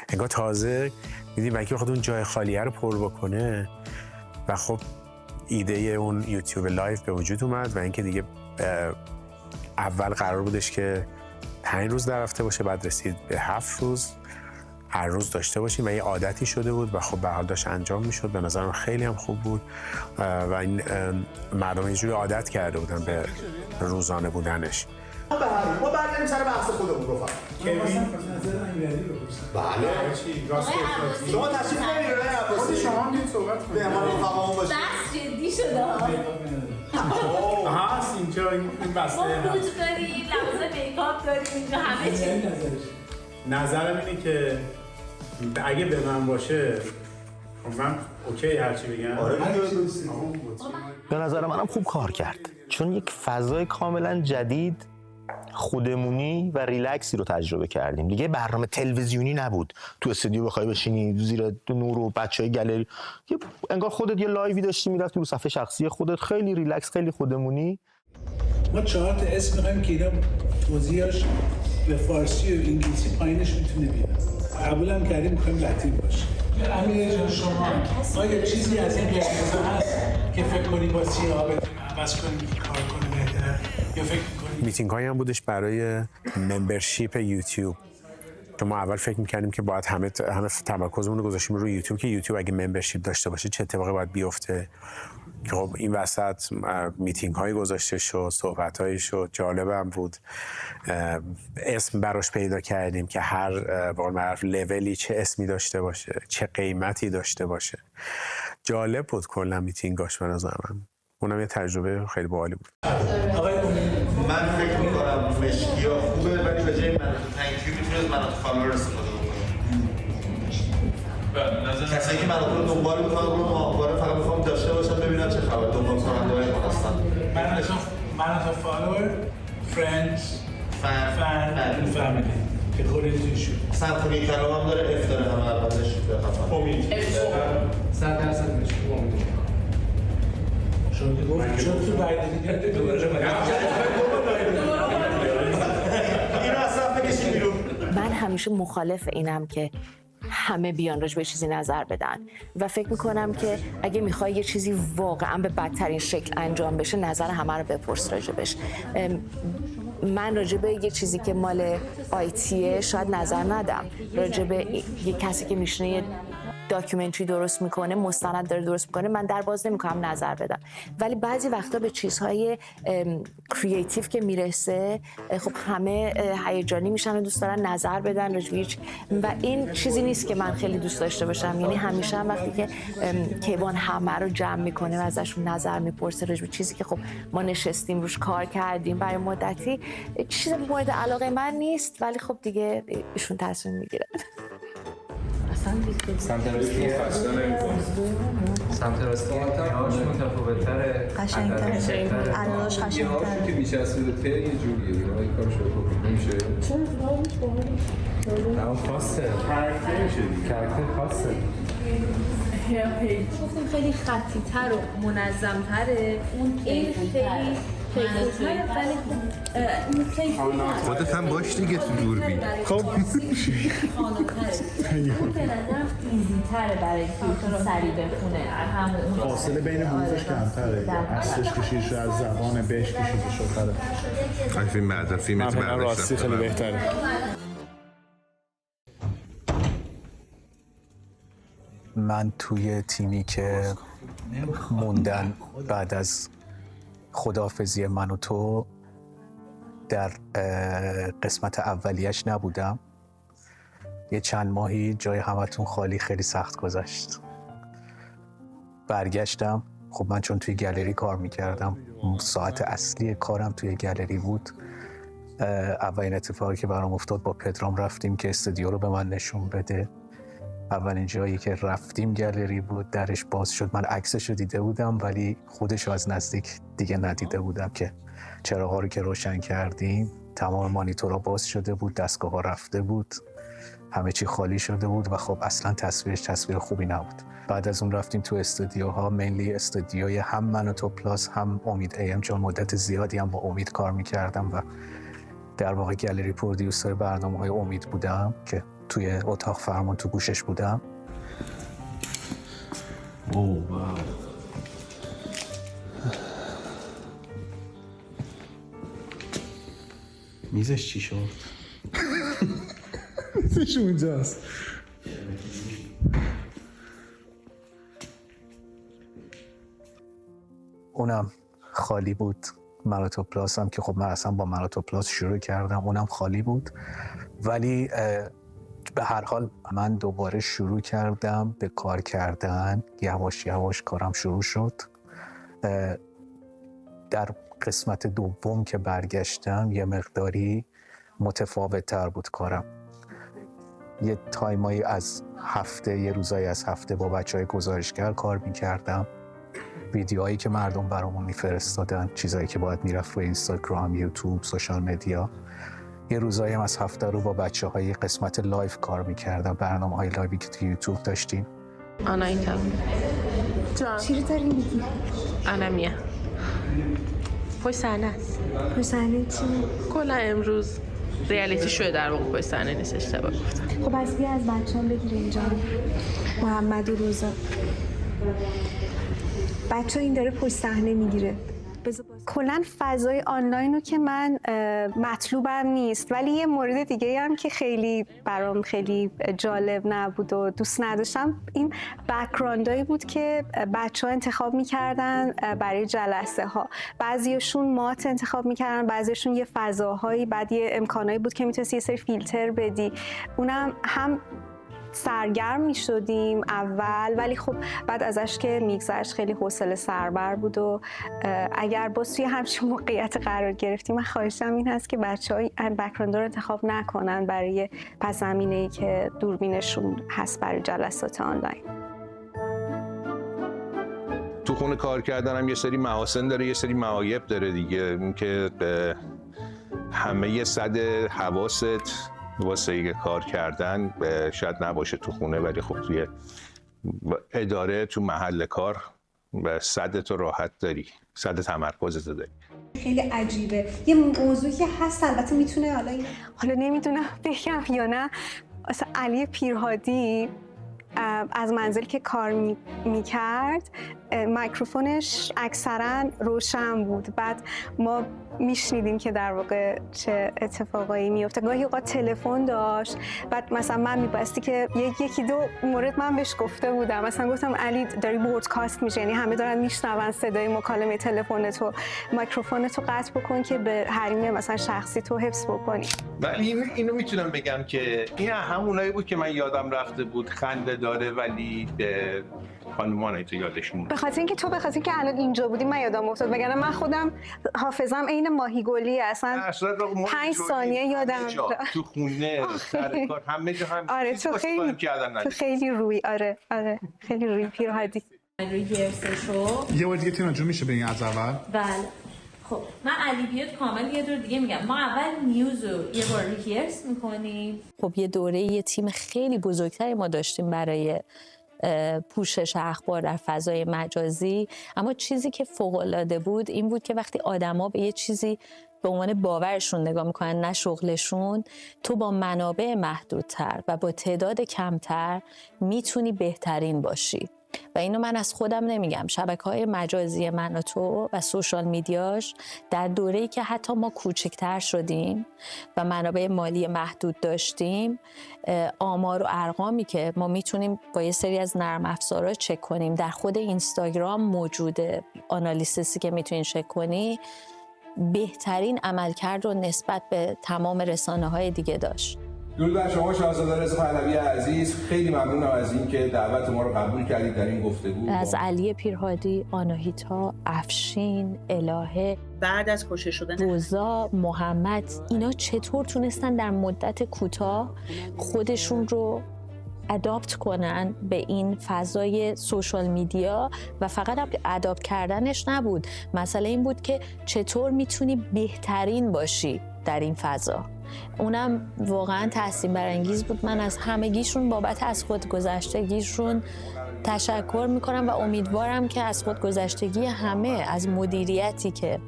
انگار تازه میدیم بلکه بخواد اون جای خالیه رو پر بکنه. و خب ایده اون یوتیوب لایو به وجود اومد و اینکه دیگه اول قرار بودش که 5 روز در هفته باشه، بعد رسید به 7 روز هر روز داشته باشیم و یه عادتی شده بود و خب به حال داشت انجام میشد. به نظرم خیلی هم خوب بود و این مردم اینجوری عادت کرده بودن به روزانه بودنش. ما برگردیم سر بحث خودمون رو. کوین بله شما تشریف نمیارید آقای عباسی، خود شما هم میتونید صحبت کنید، به ما رفقامون باشید. بس جدی شده ها هست اینجا این بسته ما کوچ داریم، لحظه میکاپ داریم اینجا، همه چی. نظرم اینه که اگه به من باشه من اوکی هرچی بگم. به نظر منم خوب کار کرد، چون یک فضای کاملا جدید خودمونی و ریلکسی رو تجربه کردیم. دیگه برنامه تلویزیونی نبود تو استودیو بخوای بشینی زیر نور و بچهای گالری، انگار خودت یه لایوی داشتی میرفتی رو صفحه شخصی خودت، خیلی ریلکس، خیلی خودمونی. ما 4 تا اسم می‌خوایم که اینا توضیحش به فارسی و انگلیسی پایینش میتونه بیاد. قبولم کردیم می‌خوایم لاتین باشه. امیر جان شما آیا چیزی از این قصه هست که فکر کنی با سیاه‌بتون عوض کنی که کار کنه بهتر، یا فکر کنی میتینگ هایی هم بودش برای ممبرشیپ یوتیوب که ما اول فکر می‌کردیم که باید همه تمرکزمون رو گذاشتیم روی یوتیوب که یوتیوب اگه ممبرشیپ داشته باشه چه اتفاقی باید بیفته. که خب این وسط میتینگ هایی گذاشته شد، صحبت هایی شد، جالبم بود. اسم براش پیدا کردیم که هر معرف لولی چه اسمی داشته باشه، چه قیمتی داشته باشه. جالب بود کلا میتینگاش به نظر من. اونم یه تجربه خیلی باحالی بود. من فکر می‌کنم مشکیا خوبه، ولی به جای من تو تانکیو میتونه من تو فالوور استفاده بکنه. کسایی که من رو دنبال می‌کنن رو ماهواره فقط می‌خوام داشته باشم ببینم چه خبر، دنبال کننده‌های ما هستن. من از فالوور، فرندز، فن، فامیلی که خودتون شد. سمفونی کلام هم داره، اف داره، همه اولش بخوام. امید. 100% مشکل امید. شد تو باید دیگه دوباره اینو اصلا بکشید بیرون. من همیشه مخالف اینم که همه بیان راجع به چیزی نظر بدن و فکر میکنم که اگه میخوای یه چیزی واقعا به بدترین شکل انجام بشه نظر همه رو بپرس راجبش. من راجع به یه چیزی که مال آیتیه شاید نظر ندم، راجع به یه کسی که میشینه یه داکیومنتری درست میکنه، مستند داره درست میکنه، من در باز نمیکنم نظر بدم. ولی بعضی وقتا به چیزهای کریتیو که میرسه خب همه هیجانی میشن و دوست دارن نظر بدن راجع و این چیزی نیست که من خیلی دوست داشته باشم. یعنی همیشه هم وقتی که کیوان همه رو جمع میکنه و ازشون نظر میپرسه راجع به چیزی که خب ما نشستیم روش کار کردیم برای مدتی، چیز مورد علاقه من نیست، ولی خب دیگه ایشون تصمیم میگیرن. سمت راستی هاش متفاوت‌تره، قشنگ‌تره، علاش قشنگ‌تره که میچسبه یه جوریه دیگه این کارو شروع نمیشه. چرا خاصه کاراکتر خاصه. گفتیم خیلی خطی‌تر و منظم‌تره، اون خیلی خودت هم باش دیگه تو دوربین. خب اون به نظرم ایزی‌تره برای که سریع بخونه. فاصله بین حروفش کمتره، اصلش کشیدش از زبان بهش کشیده شده. فیلم بعد فیلم راستی خیلی بهتره. من توی تیمی که موندن بعد از خداحافظی من و تو در قسمت اولیش نبودم. یه چند ماهی جای همتون خالی، خیلی سخت گذشت. برگشتم، خب من چون توی گالری کار میکردم، ساعت اصلی کارم توی گالری بود. اولین اتفاقی که برام افتاد با پدرام رفتیم که استودیو رو به من نشون بده. اولین جایی که رفتیم گالری بود، درش باز شد. من عکسش رو دیده بودم ولی خودش رو از نزدیک دیگه ندیده بودم که چراغ‌ها رو که روشن کردیم تمام مانیتورها باز شده بود، دستگاه‌ها رفته بود، همه چی خالی شده بود و خب اصلا تصویرش تصویر خوبی نبود. بعد از اون رفتیم تو استودیوها، مینلی استودیوی هم من و تو پلاس هم امید ایم، چون مدت زیادی هم با امید کار میکردم و در واقع گالری پرودیوسر برنامه‌های امید بودم که توی اتاق فرمان تو گوشش بودم. میزش چی شد؟ میزش اونجاست. اونم خالی بود. مراتو پلاس هم که خب من اصلا با مراتو پلاس شروع کردم، اونم خالی بود. ولی به هر حال من دوباره شروع کردم به کار کردن، یواش یواش کارم شروع شد. در قسمت دوم که برگشتم یه مقداری متفاوت تر بود کارم. یه تایمایی از هفته، یه روزایی از هفته با بچهای گزارشگر کار میکردم، ویدیوهایی که مردم برامون میفرستادن، چیزایی که باید میرفت روی اینستاگرام، یوتیوب، سوشال مدیا. یه روزایی هم از هفته رو با بچه‌های قسمت لایو کار می‌کردم، برنامه‌های لایوی که تو یوتیوب داشتیم. آنایتا جان چی رو داری میگی؟ آنامیا پشت صحنه است. پشت صحنه چی؟ کلا امروز ریالیتی شو در واقع پشت صحنه نیست، اشتباه گفتم. خب از بیا از بچه‌ام بگیر اینجا. محمد و روزا. بچه این داره پشت صحنه میگیره. کلا فضای آنلاین رو که من مطلوبم نیست، ولی یه مورد دیگه هم که خیلی برام خیلی جالب نبود و دوست نداشتم این بک‌گراندایی بود که بچه‌ها انتخاب می‌کردن برای جلسه ها. بعضیاشون مات انتخاب می‌کردن، بعضیاشون یه فضاهایی، بعد یه امکانایی بود که می‌تونستی یه سری فیلتر بدی. اونم هم سرگرم می شدیم اول، ولی خب بعد ازش که میگذشت خیلی حوصله سربر بود و اگر باز توی همچین موقعیت قرار گرفتیم، من خواهشم این هست که بچه‌ها بک‌گراند رو انتخاب نکنن برای پس زمینه‌ای که دوربینشون هست برای جلسات آنلاین. تو خونه کار کردن هم یه سری محاسن داره، یه سری معایب داره دیگه، اینکه همه صد حواست واسه کار کردن شاید نباشه تو خونه، ولی خب توی اداره، تو محل کار صد تو راحت داری، صد تمرکزت داری. خیلی عجیبه یه موضوعی که هست، البته میتونه حالا نمیدونم بگم یا نه. مثلا علی پیرهادی از منزل که کار میکرد میکروفونش اکثرا روشن بود، بعد ما میشنیدیم که در واقع چه اتفاقایی میفته. گاهی اوقات تلفن داشت، بعد مثلا من میبایستی که یکی دو مورد من بهش گفته بودم، مثلا گفتم علی داری برودکاست میشه، یعنی همه دارن میشنون صدای مکالمه تلفنتو، میکروفونتو قطع بکن که به حریم مثلا شخصی تو حفظ بکنی. ولی اینو میتونم بگم که این همونایی بود که من یادم رفته بود، خنده داره، ولی خانمانه تو یادشون بود. به خاطر اینکه الان اینجا بودیم من یادم افتاد، وگرنه من خودم حافظم عین ماهیگلی اصلا 5 ثانیه یادم تو خونه سر کار همه جا هم. آره تو خیلی روی آره خیلی روی پیرهادی. ریهرسلشو یه بار دیگه تینا جون میشه بگین از اول؟ بله. خب من علی بیاد کامل یه دور دیگه میگم. ما اول نیوز رو یه بار ریهرس میکنیم. خب یه دوره یه تیم خیلی بزرگتری ما داشتیم برای پوشش اخبار در فضای مجازی، اما چیزی که فوق‌العاده بود این بود که وقتی آدما به یه چیزی به عنوان باورشون نگاه میکنن نه شغلشون، تو با منابع محدودتر و با تعداد کمتر میتونی بهترین باشی. و اینو من از خودم نمیگم، شبکه‌های مجازی من و تو و سوشال میدیاش در دوره‌ای که حتی ما کوچکتر شدیم و منابع مالی محدود داشتیم، آمار و ارقامی که ما میتونیم با یه سری از نرم افزارها چک کنیم در خود اینستاگرام موجوده، آنالیسیسی که میتونین چک کنی، بهترین عملکرد رو نسبت به تمام رسانه‌های دیگه داشت. درود بر شما شاهزاده رضا پهلوی عزیز، خیلی ممنونم از اینکه دعوت ما رو قبول کردید در این گفتگو. از علی پیرهادی، آناهیتا، افشین، الهه، بعد از کشته شدن روزا، محمد، اینا چطور تونستن در مدت کوتاه خودشون رو اداپت کنن به این فضای سوشال میدیا و فقط اداپت کردنش نبود، مسئله این بود که چطور میتونی بهترین باشی در این فضا. اونم واقعا تحسین برانگیز بود. من از همگیشون بابت از خودگذشتگیشون تشکر میکنم و امیدوارم که از خودگذشتگی همه، از مدیریتی که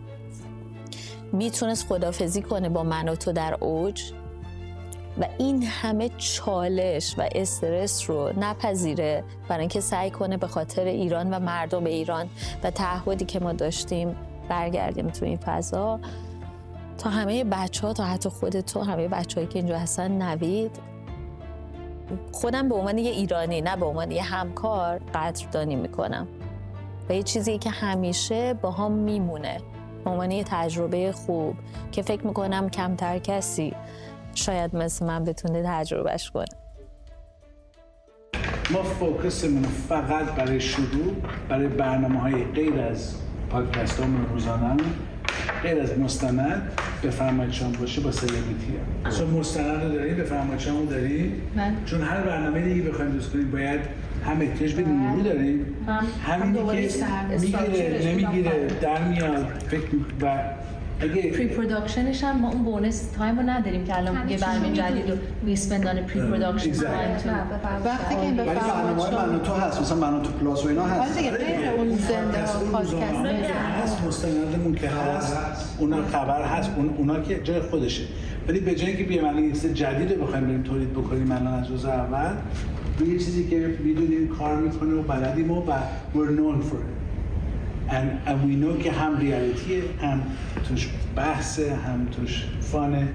میتونست خداحافظی کنه با من و تو در اوج و این همه چالش و استرس رو نپذیره، برای اینکه سعی کنه به خاطر ایران و مردم ایران و تعهدی که ما داشتیم برگردیم تو این فضا. تا همه بچه‌ها، تا حتی خود تو، همه بچه‌هایی که اینجا هستن، نوید، خودم به عنوان یه ایرانی نه به عنوان یه همکار قدردانی میکنم و یه چیزی که همیشه باهام میمونه به عنوان یه تجربه خوب که فکر میکنم کمتر کسی شاید مثل من بتونه تجربهش کنه. ما فوکسمون فقط برای شروع، برای برنامه‌های غیر از پادکست‌هامون روزانه غیر از مستند بفرمایید شما باشه با سلبریتی ها. چون مستند رو دارید بفرمایید شما دارید چون هر برنامه دیگه بخوایم دوست کنیم باید هم احتیاج به نیرو داریم همینی که میگیره نمیگیره در میاد فکر و اگه پری پروداکشنش هم ما اون بونس تایم رو نداریم که الان یه برنامه جدید رو میسپندان پری پروداکشن تایم تو وقتی که این برنامه‌های منوتو هست مثلا منوتو پلاس و اینا هست دیگه غیر اون زنده ها پادکست هست مستندمون که هست اونا خبر هست اونا که جای خودشه ولی به جای اینکه بیایم الان یه چیز جدید رو بخوایم بریم تولید بکنیم الان از روز اول یه چیزی که میدونیم کار میکنه و بلدیم و we're known for it and we know که هم ریالیتیه هم توش بحثه هم توش فانه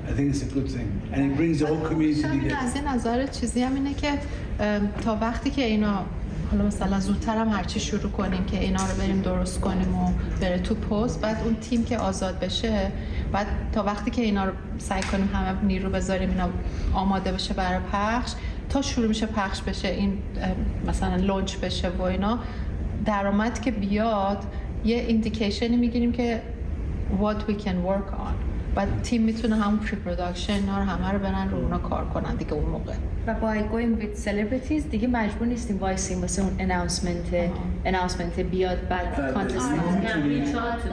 I think it's a good thing and it brings the whole community together. از این نظر چیزی هم اینه که تا وقتی که اینا حالا مثلا زودتر هم هرچی شروع کنیم که اینا رو بریم درست کنیم و بره تو پست بعد اون تیم که آزاد بشه بعد تا وقتی که اینا رو سعی کنیم همه نیرو بذاریم اینا آماده بشه برای پخش تا شروع میشه پخش بشه این مثلا لانچ بشه و اینا درآمد که بیاد یه ایندیکیشنی میگیریم که what we can work on بعد تیم میتونه همون پری پروداکشن اینا رو همه رو برن رو اونا کار کنن دیگه اون موقع و با going with celebrities دیگه مجبور نیستیم وایسیم واسه اون announcement بیاد بعد کانتست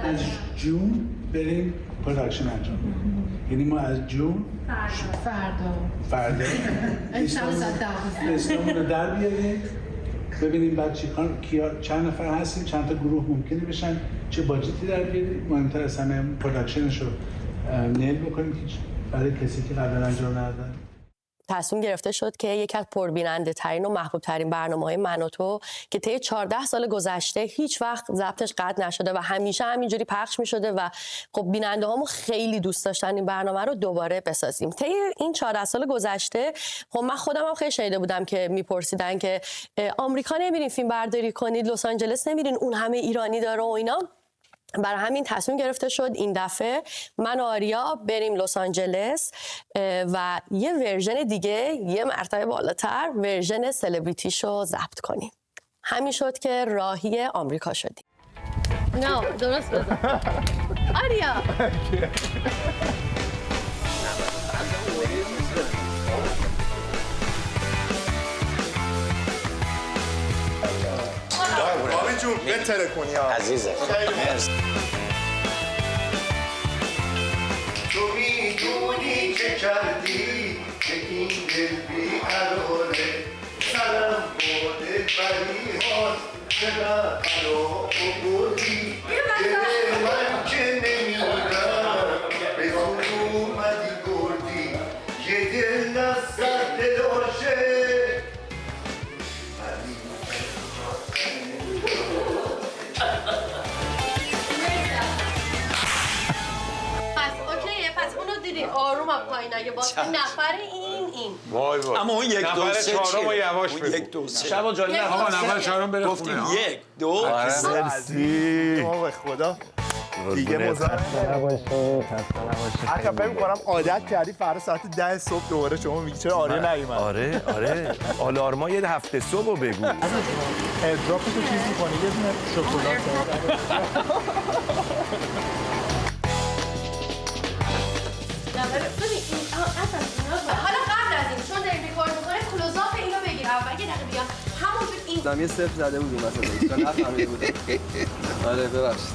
از جون بریم پروداکشن انجام یعنی ما از جون فردا اسممون رو در بیاریم ببینیم بعد چند نفر هستیم چند تا گروه ممکنه بشن چه باجتی در بیاریم مهمتر از همه پروداکشنش رو نیل بکنیم که برای کسی که قبلا انجام ندادن تصمیم گرفته شد که یکی از پربیننده ترین و محبوب ترین برنامه‌های منوتو که طی 14 سال گذشته هیچ وقت ضبطش قطع نشده و همیشه همینجوری پخش می‌شده و خب بیننده هامون خیلی دوست داشتن این برنامه رو دوباره بسازیم. طی این 14 سال گذشته خب من خودم هم خیلی شنیده بودم که میپرسیدن که آمریکا نمیرین فیلم برداری کنید، لس آنجلس نمیرین اون همه ایرانی داره و اینا. برای همین تصمیم گرفته شد این دفعه من و آریا بریم لس آنجلس و یه ورژن دیگه یه مرتبه بالاتر ورژن سلبریتیشو ضبط کنیم. همین شد که راهی آمریکا شدیم. نه درست بزن آریا آبی جون بهتره کنی ها عزیزه تو میدونی چه کردی که این دل بیقراره سرم بوده بریحان چقدر رو بودی دل من که نمیدم به زود اومدی گردی یه دل نستر دلاشه آروم از پایین اگه باز نفر این وای وای اما اون یک دو سه چهارم رو یواش بگو یک دو سه شبا جان آقا نفر چهارم بره گفتیم یک دو مرسی آقا خدا دیگه مزاحم نباشه حتی فکر می‌کنم عادت کردی فردا ساعت 10 صبح دوباره شما میگی چرا آره نیومد آره آلارما یه هفته صبحو بگو اضافه تو چیز می‌کنی یه دونه شکلات حالا قبل از این چون داریم ریکورد می‌کنیم کلوزآپ اینو بگیر اول یه دقیقه بیا همونجور این دم یه صفر زده بودیم مثلا نفهمیده بودم آره ببخشید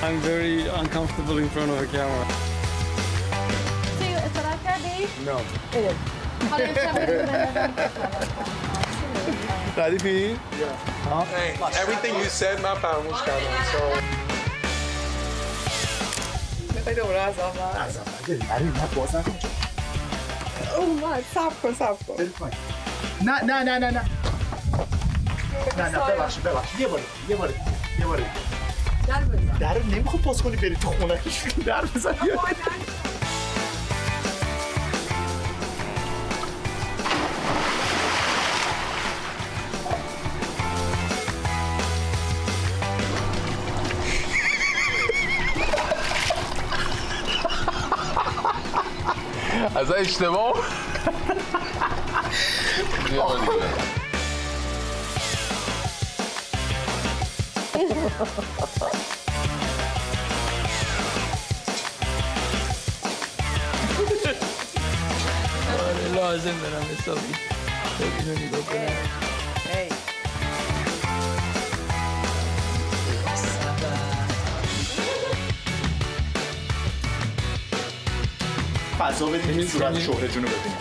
I'm very uncomfortable in front of a camera. اطلاع کردی؟ No. حالا ردیفی؟ Everything you said من فراموش کردم میخوایی دوباره از اول نه بازم اومد صبر کن نه ببخشید یه بار در نمیخواد باز کنی بری تو خونه در بزن از اشتباه لازم برم حسابی اینو نگاه کنم. فضا بدیم که صورت شهره جون رو ببینیم.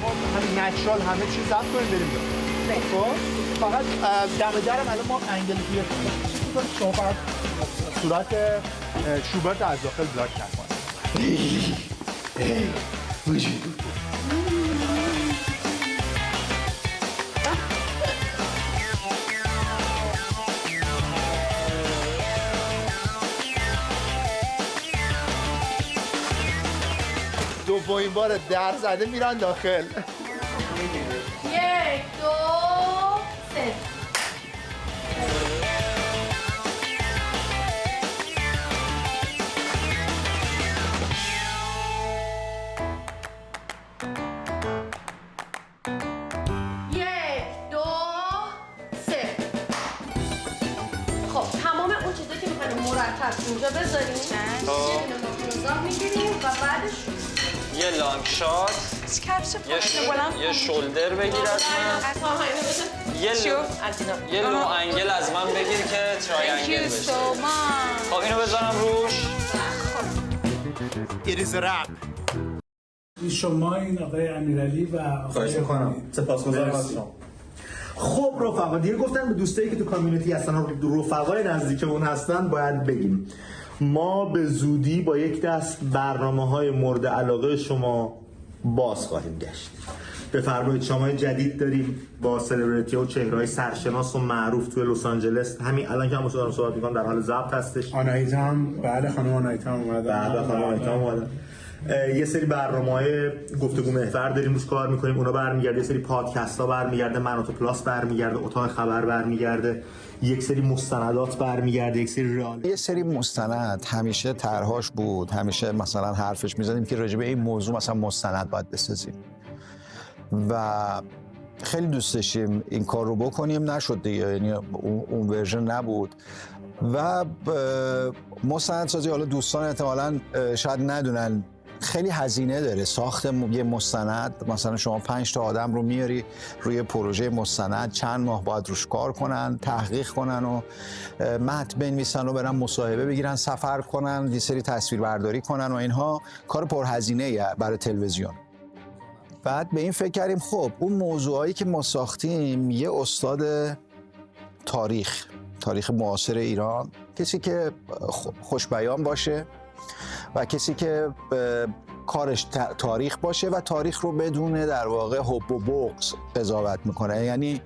ما همین نچرال همه چیز ضبط کنیم بریم دارم. خب فقط دم درم الان ما انگل بیار کنیم. شما فقط صورت شوبرت از داخل بلاک نکنید. وجود دومین بار در زده میرن داخل. 1 2 3 خب تمام اون چیزایی که می‌خوایم مرتب اینجا بذاریم یه دونه ماکروزام می‌گیریم و بعدش یه لانگ شات یه شولدر بگیر از من یه لو انگل از من بگیر که ترایانگل بشه خب اینو بذارم روش It is a rap. شما این آقای امیرعلی و خواهش میکنم. سپاسگزارم از شما. خب رفقا دیگه گفتن به دوستایی که تو کامیونیتی هستن و رفقای نزدیکمون هستن باید بگیم ما به زودی با یک دست برنامه‌های مورد علاقه شما باز خواهیم گشت. بفرمایید شما جدید داریم با سلبریتی و چهره‌های سرشناس و معروف توی لس آنجلس. همین الان که هم دارم صحبت می‌کنم در حال ضبط هستش. آنایتا هم بله خانم آنایتا هم اومدن. بله خانم آنایتا هم اومدن. یه سری برنامه‌های گفتگو محور داریم روش کار می‌کنیم، اونا برمیگرده، یه سری پادکست‌ها برمیگرده، منوتو پلاس برمیگرده، اتاق خبر برمیگرده، یک سری مستندات برمیگرده، یک سری یه سری مستند همیشه طرحش بود، همیشه مثلا حرفش می‌زدیم که راجع به این موضوع مثلا مستند باید بسازیم و خیلی دوست داشتیم این کار رو بکنیم، نشد دیگه، یعنی اون ورژن نبود و مستندسازی حالا دوستان احتمالاً شاید ندونن خیلی هزینه داره ساخت یه مستند. مثلا شما 5 تا آدم رو میاری روی پروژه مستند، چند ماه باید روش کار کنن، تحقیق کنن و متن بنویسن و برن مصاحبه بگیرن، سفر کنن، یه سری تصویربرداری کنن و اینها کار پرهزینه‌ایه برای تلویزیون. بعد به این فکر کردیم خب اون موضوعایی که ما ساختیم یه استاد تاریخ معاصر ایران، کسی که خوشبیان باشه و کسی که کارش تاریخ باشه و تاریخ رو بدون در واقع حب و بغض قضاوت میکنه، یعنی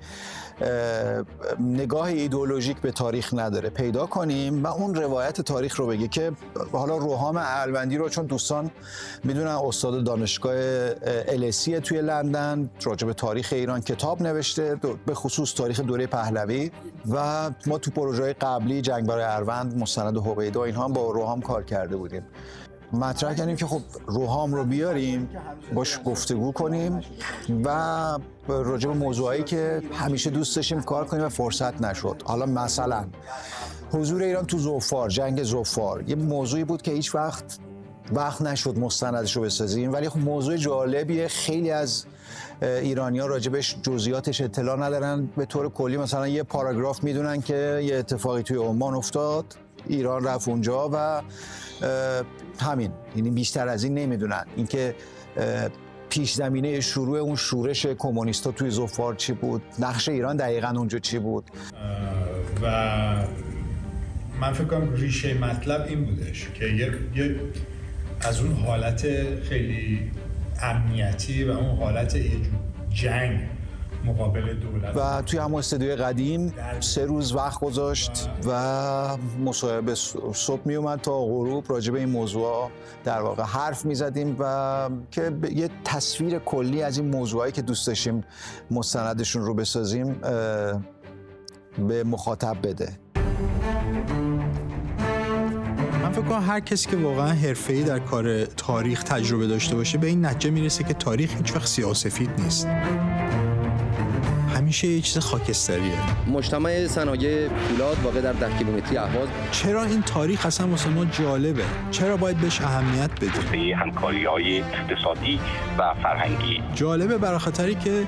نگاه ایدئولوژیک به تاریخ نداره، پیدا کنیم و اون روایت تاریخ رو بگه. که حالا روحام الوندی رو چون دوستان میدونن استاد دانشگاه LSE توی لندن راجع به تاریخ ایران کتاب نوشته، به خصوص تاریخ دوره پهلوی، و ما تو پروژه‌های قبلی جنگ برای اروند، مستند هویدا، اینها هم با روحام کار کرده بودیم. مطرح کردیم که خب روحام رو بیاریم باش گفتگو کنیم و راجع به موضوعایی که همیشه دوست داشتیم کار کنیم و فرصت نشد. حالا مثلا حضور ایران تو ظفار، جنگ ظفار یه موضوعی بود که هیچ وقت نشد مستندش رو بسازیم، ولی خب موضوع جالبیه، خیلی از ایرانی‌ها راجبش جزئیاتش اطلاع ندارن. به طور کلی مثلا یه پاراگراف میدونن که یه اتفاقی توی عمان افتاد، ایران رفت اونجا و همین، یعنی بیشتر از این نمیدونن. اینکه پیش زمینه شروع اون شورش کمونیستا توی ظفار چی بود، نقش ایران دقیقاً اونجا چی بود. و من فکر کنم ریشه مطلب این بودش که یک از اون حالت خیلی امنیتی و اون حالت جنگ مقابل دولت و توی همون استودیوی قدیم 3 روز وقت گذاشت و مصاحبه صبح می اومد تا غروب راجع به این موضوع در واقع حرف می زدیم و که یه تصویر کلی از این موضوعایی که دوست داشتیم مستندشون رو بسازیم به مخاطب بده. من فکر کنم هر کسی که واقعا حرفه‌ای در کار تاریخ تجربه داشته باشه به این نتیجه میرسه که تاریخ هیچ وقت سیاه‌وسفید نیست. همیشه یه چیز خاکستریه. مجتمع صنایع فولاد واقع در 10 کیلومتری اهواز. چرا این تاریخ اصلا واسه ما جالبه؟ چرا باید بهش اهمیت بدیم؟ به همکاری‌های اقتصادی و فرهنگی. جالبه برای خاطری که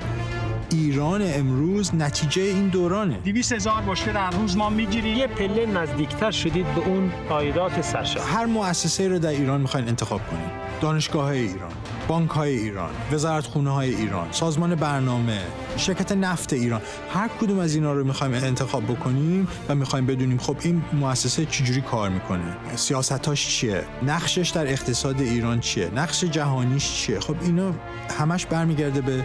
ایران امروز نتیجه این دورانه. 200,000 بشکه در روز ما میگیریم. یه پله نزدیکتر شدید به اون عایدات سرشار. هر مؤسسه رو در ایران میخواین انتخاب کنید. دانشگاه‌های ایران، بانک‌های ایران، وزارتخونه‌های ایران، سازمان برنامه، شرکت نفت ایران، هر کدوم از اینا رو میخوایم انتخاب بکنیم و میخوایم بدونیم خب این مؤسسه چجوری کار میکنه، سیاستاش چیه، نقشش در اقتصاد ایران چیه، نقش جهانیش چیه. خب اینا همش برمیگرده به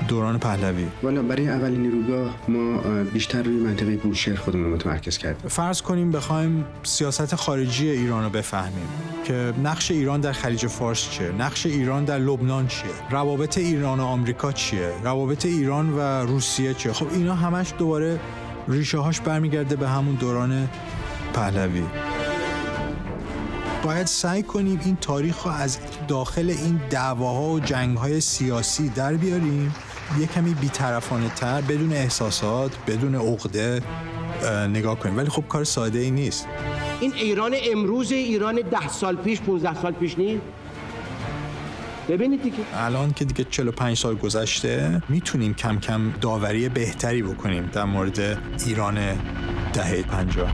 دوران پهلوی. والا برای اولین نیروگاه ما بیشتر روی منطقه بوشهر خودمون متمرکز کردیم. فرض کنیم بخوایم سیاست خارجی ایران رو بفهمیم که نقش ایران در خلیج فارس چیه، نقش ایران در لبنان چیه، روابط ایران و آمریکا چیه، روابط ایران و روسیه چیه. خب اینا همش دوباره ریشه هاش برمیگرده به همون دوران پهلوی. باید سعی کنیم این تاریخ رو از داخل این دعواها و جنگ‌های سیاسی در بیاریم، یه کمی بی‌طرفانه تر، بدون احساسات، بدون عقده نگاه کنیم. ولی خب کار ساده ای نیست. این ایران امروز، ایران 10 سال پیش، 15 سال پیش نیست. ببینید دیگه الان که دیگه 45 سال گذشته میتونیم کم کم داوری بهتری بکنیم در مورد ایران دهه 50.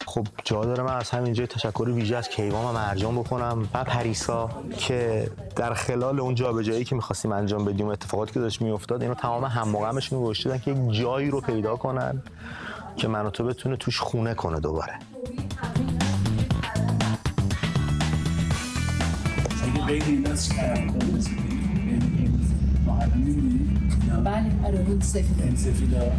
خب جا داره من از همینجا تشکر ویژه از کیوان و مرجان بکنم و پریسا که در خلال اون جابجایی که می‌خواستیم انجام بدیم، اتفاقاتی که داشت میافتاد، اینو تمام هم و غمشون رو گذاشتن که یک جایی رو پیدا کنن که من و تو بتونه توش خونه کنه دوباره. بله آره سفیده.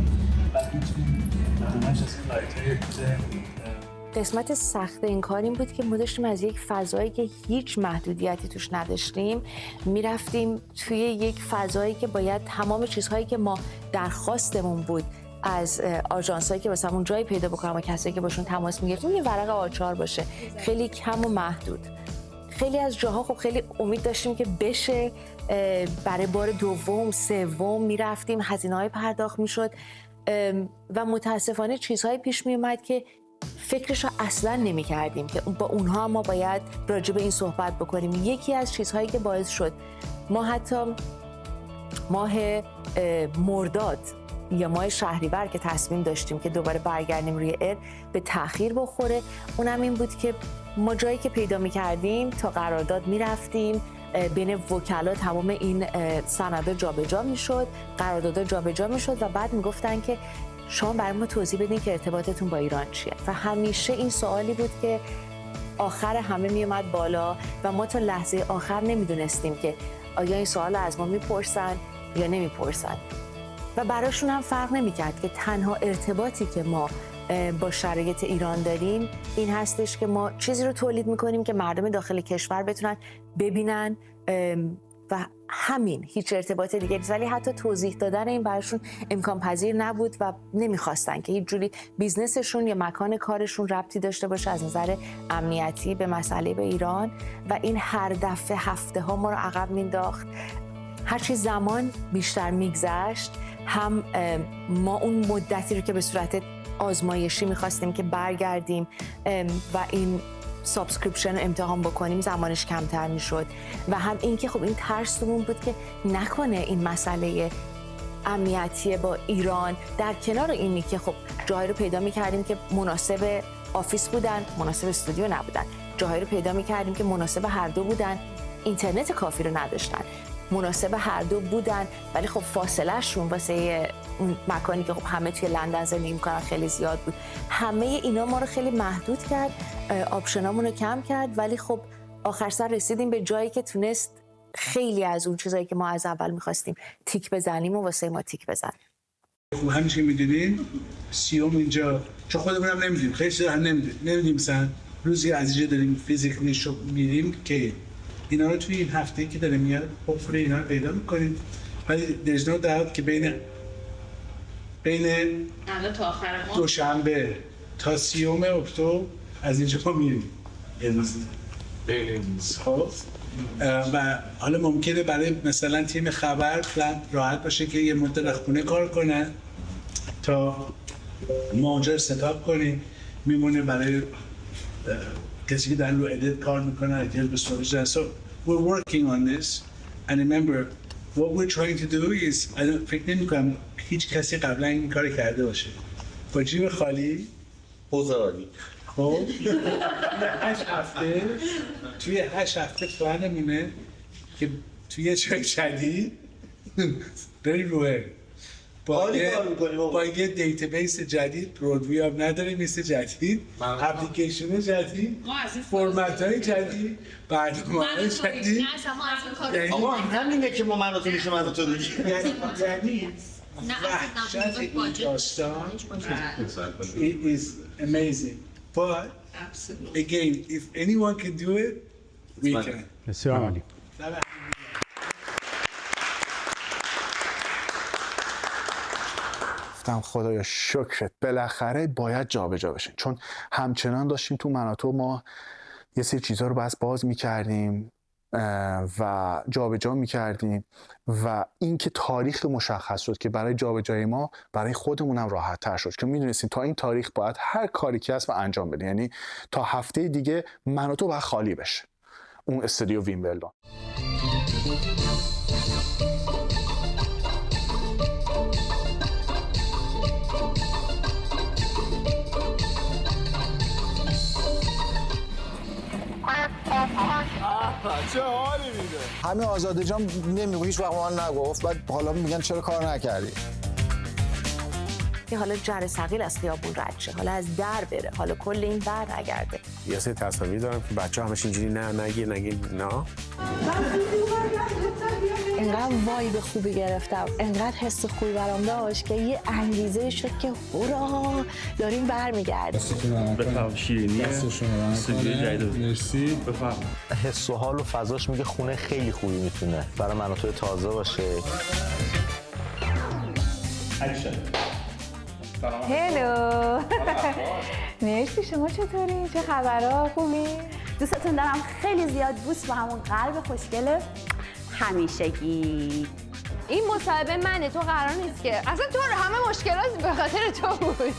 قسمت سخت این کار این بود که ما داشتیم از یک فضایی که هیچ محدودیتی توش نداشتیم میرفتیم توی یک فضایی که باید تمام چیزهایی که ما درخواستمون بود از آژانسایی که مثلا اون جایی پیدا بکنم و کسایی که باشون تماس میگرفتیم یه ورق آچار باشه، خیلی کم و محدود. خیلی از جاها خب خیلی امید داشتیم که بشه، برای بار دوم سوم میرفتیم، هزینه‌های پرداخت میشد و متاسفانه چیزهای پیش میومد که فکرش رو اصلا نمی کردیم که با اونها ما باید راجع به این صحبت بکنیم. یکی از چیزهایی که باعث شد ما حتی ماه مرداد یا ماه شهریور که تصمیم داشتیم که دوباره برگردیم روی ایر به تأخیر بخوره، اونم این بود که ما جایی که پیدا می کردیم تا قرارداد می رفتیم، بین وکلا تمام این سندا جابجا می شد، قراردادها جابجا می شد و بعد می گفتن که شما برای ما توضیح بدین که ارتباطتون با ایران چیه. و همیشه این سوالی بود که آخر همه می اومد بالا و ما تا لحظه آخر نمیدونستیم که آیا این سوال از ما میپرسن یا نمیپرسن. و براشون هم فرق نمیکرد که تنها ارتباطی که ما با شرایط ایران داریم این هستش که ما چیزی رو تولید میکنیم که مردم داخل کشور بتونن ببینن و همین، هیچ ارتباط دیگه نیست. ولی حتی توضیح دادن این براشون امکان پذیر نبود و نمیخواستن که هیچ جوری بیزنسشون یا مکان کارشون ربطی داشته باشه از نظر امنیتی به مسئله به ایران. و این هر دفعه هفته ها ما رو عقب مینداخت. هرچی زمان بیشتر میگذشت هم ما اون مدتی رو که به صورت آزمایشی میخواستیم که برگردیم و این سابسکریپشن رو امتحان بکنیم زمانش کمتر میشد و هم این که خب این ترسمون بود که نکنه این مسئله امنیتی با ایران در کنار اینی که خب جایی رو پیدا میکردیم که مناسب آفیس بودن، مناسب استودیو نبودن، جایی رو پیدا میکردیم که مناسب هر دو بودن، اینترنت کافی رو نداشتن، مناسب هر دو بودن ولی خب فاصله شون واسه اون مکانی که خب همه توی لندن زندگی میکنن خیلی زیاد بود. همه اینا ما رو خیلی محدود کرد، آپشنامون رو کم کرد، ولی خب آخر سر رسیدیم به جایی که تونست خیلی از اون چیزایی که ما از اول میخواستیم تیک بزنیم و واسه ما تیک بزنیم. خب همیشه میدونین 30 اینجا چون خودمونم نمیدونیم، خیلی چیزا نمیدونیم. مثلا روزی از اینجا داریم فیزیکلیش رو میریم که اینا رو توی این هفته که داره میاد حفره اینا رو پیدا میکنیم، ولی there's no doubt که بین تا آخر ما دوشنبه تا 30 اکتبر از اینجا ما میریم. خب و حالا ممکنه برای مثلا تیم خبر پلان راحت باشه که یه مدت خونه کار کنن تا ما اونجا رو ستاپ کنیم، میمونه برای کسی که دارن رو ادیت کار میکنن، احتیاج به استوریج دارن. So we're working on this and remember what we're trying to do is فکر نمی‌کنم هیچ کسی قبلا این کار کرده باشه با جیب خالی بزرگی. خب 8 هفته توی 8 هفته پلنمونه که توی چای جدید بریم روی با یه دیتابیس جدید، برودوی هم نداریم، مثل جدید، اپلیکیشن جدید، فرمت های جدید، برنامه‌های جدید. آقا همینه که ما منو تو میشه منو تو دیگه. یعنی وحشت این داستان it is amazing. But again, if anyone can do it, we can. بسیار عالی. گفتم خدایا شکرت، بالاخره باید جابجا بشیم، چون همچنان داشتیم تو مناطق ما یه سری چیزها رو باز میکردیم و جابجا میکردیم و این که تاریخ مشخص شد که برای جابجایی ما برای خودمونم راحت تر شد که میدونستیم تا این تاریخ باید هر کاری که هست و انجام بدیم، یعنی تا هفته دیگه مناطق باید خالی بشه اون استادیو ویمبلدون. چه حالی میده. همه آزاده جان نمیگو، هیچ وقت من نگفت، بعد حالا میگن چرا کار نکردی. که حالا جر ثقیل از خیابون رد شه، حالا از در بره، حالا کل این بر نگرده. یه سری تصاویر دارم که بچه‌ها همش اینجوری نگی نه. انقدر وایب خوبی گرفتم، انقدر حس خوبی برام داشت که یه انگیزه شد که هورا داریم برمیگردیم. بفرم شیرینیه استودیو جدید. مرسی. بفرم. حس و حال و فضاش میگه خونه خیلی خوبی میتونه برای مناطق تازه باشه. اکشن. هلو. مرسی، شما چطوری؟ چه خبرها؟ خوبی؟ دوستتون دارم خیلی زیاد، بوس با همون قلب خوشگله همیشگی. این مصاحبه منه، تو قرار نیست که اصلا تو همه مشکلات به خاطر تو بود.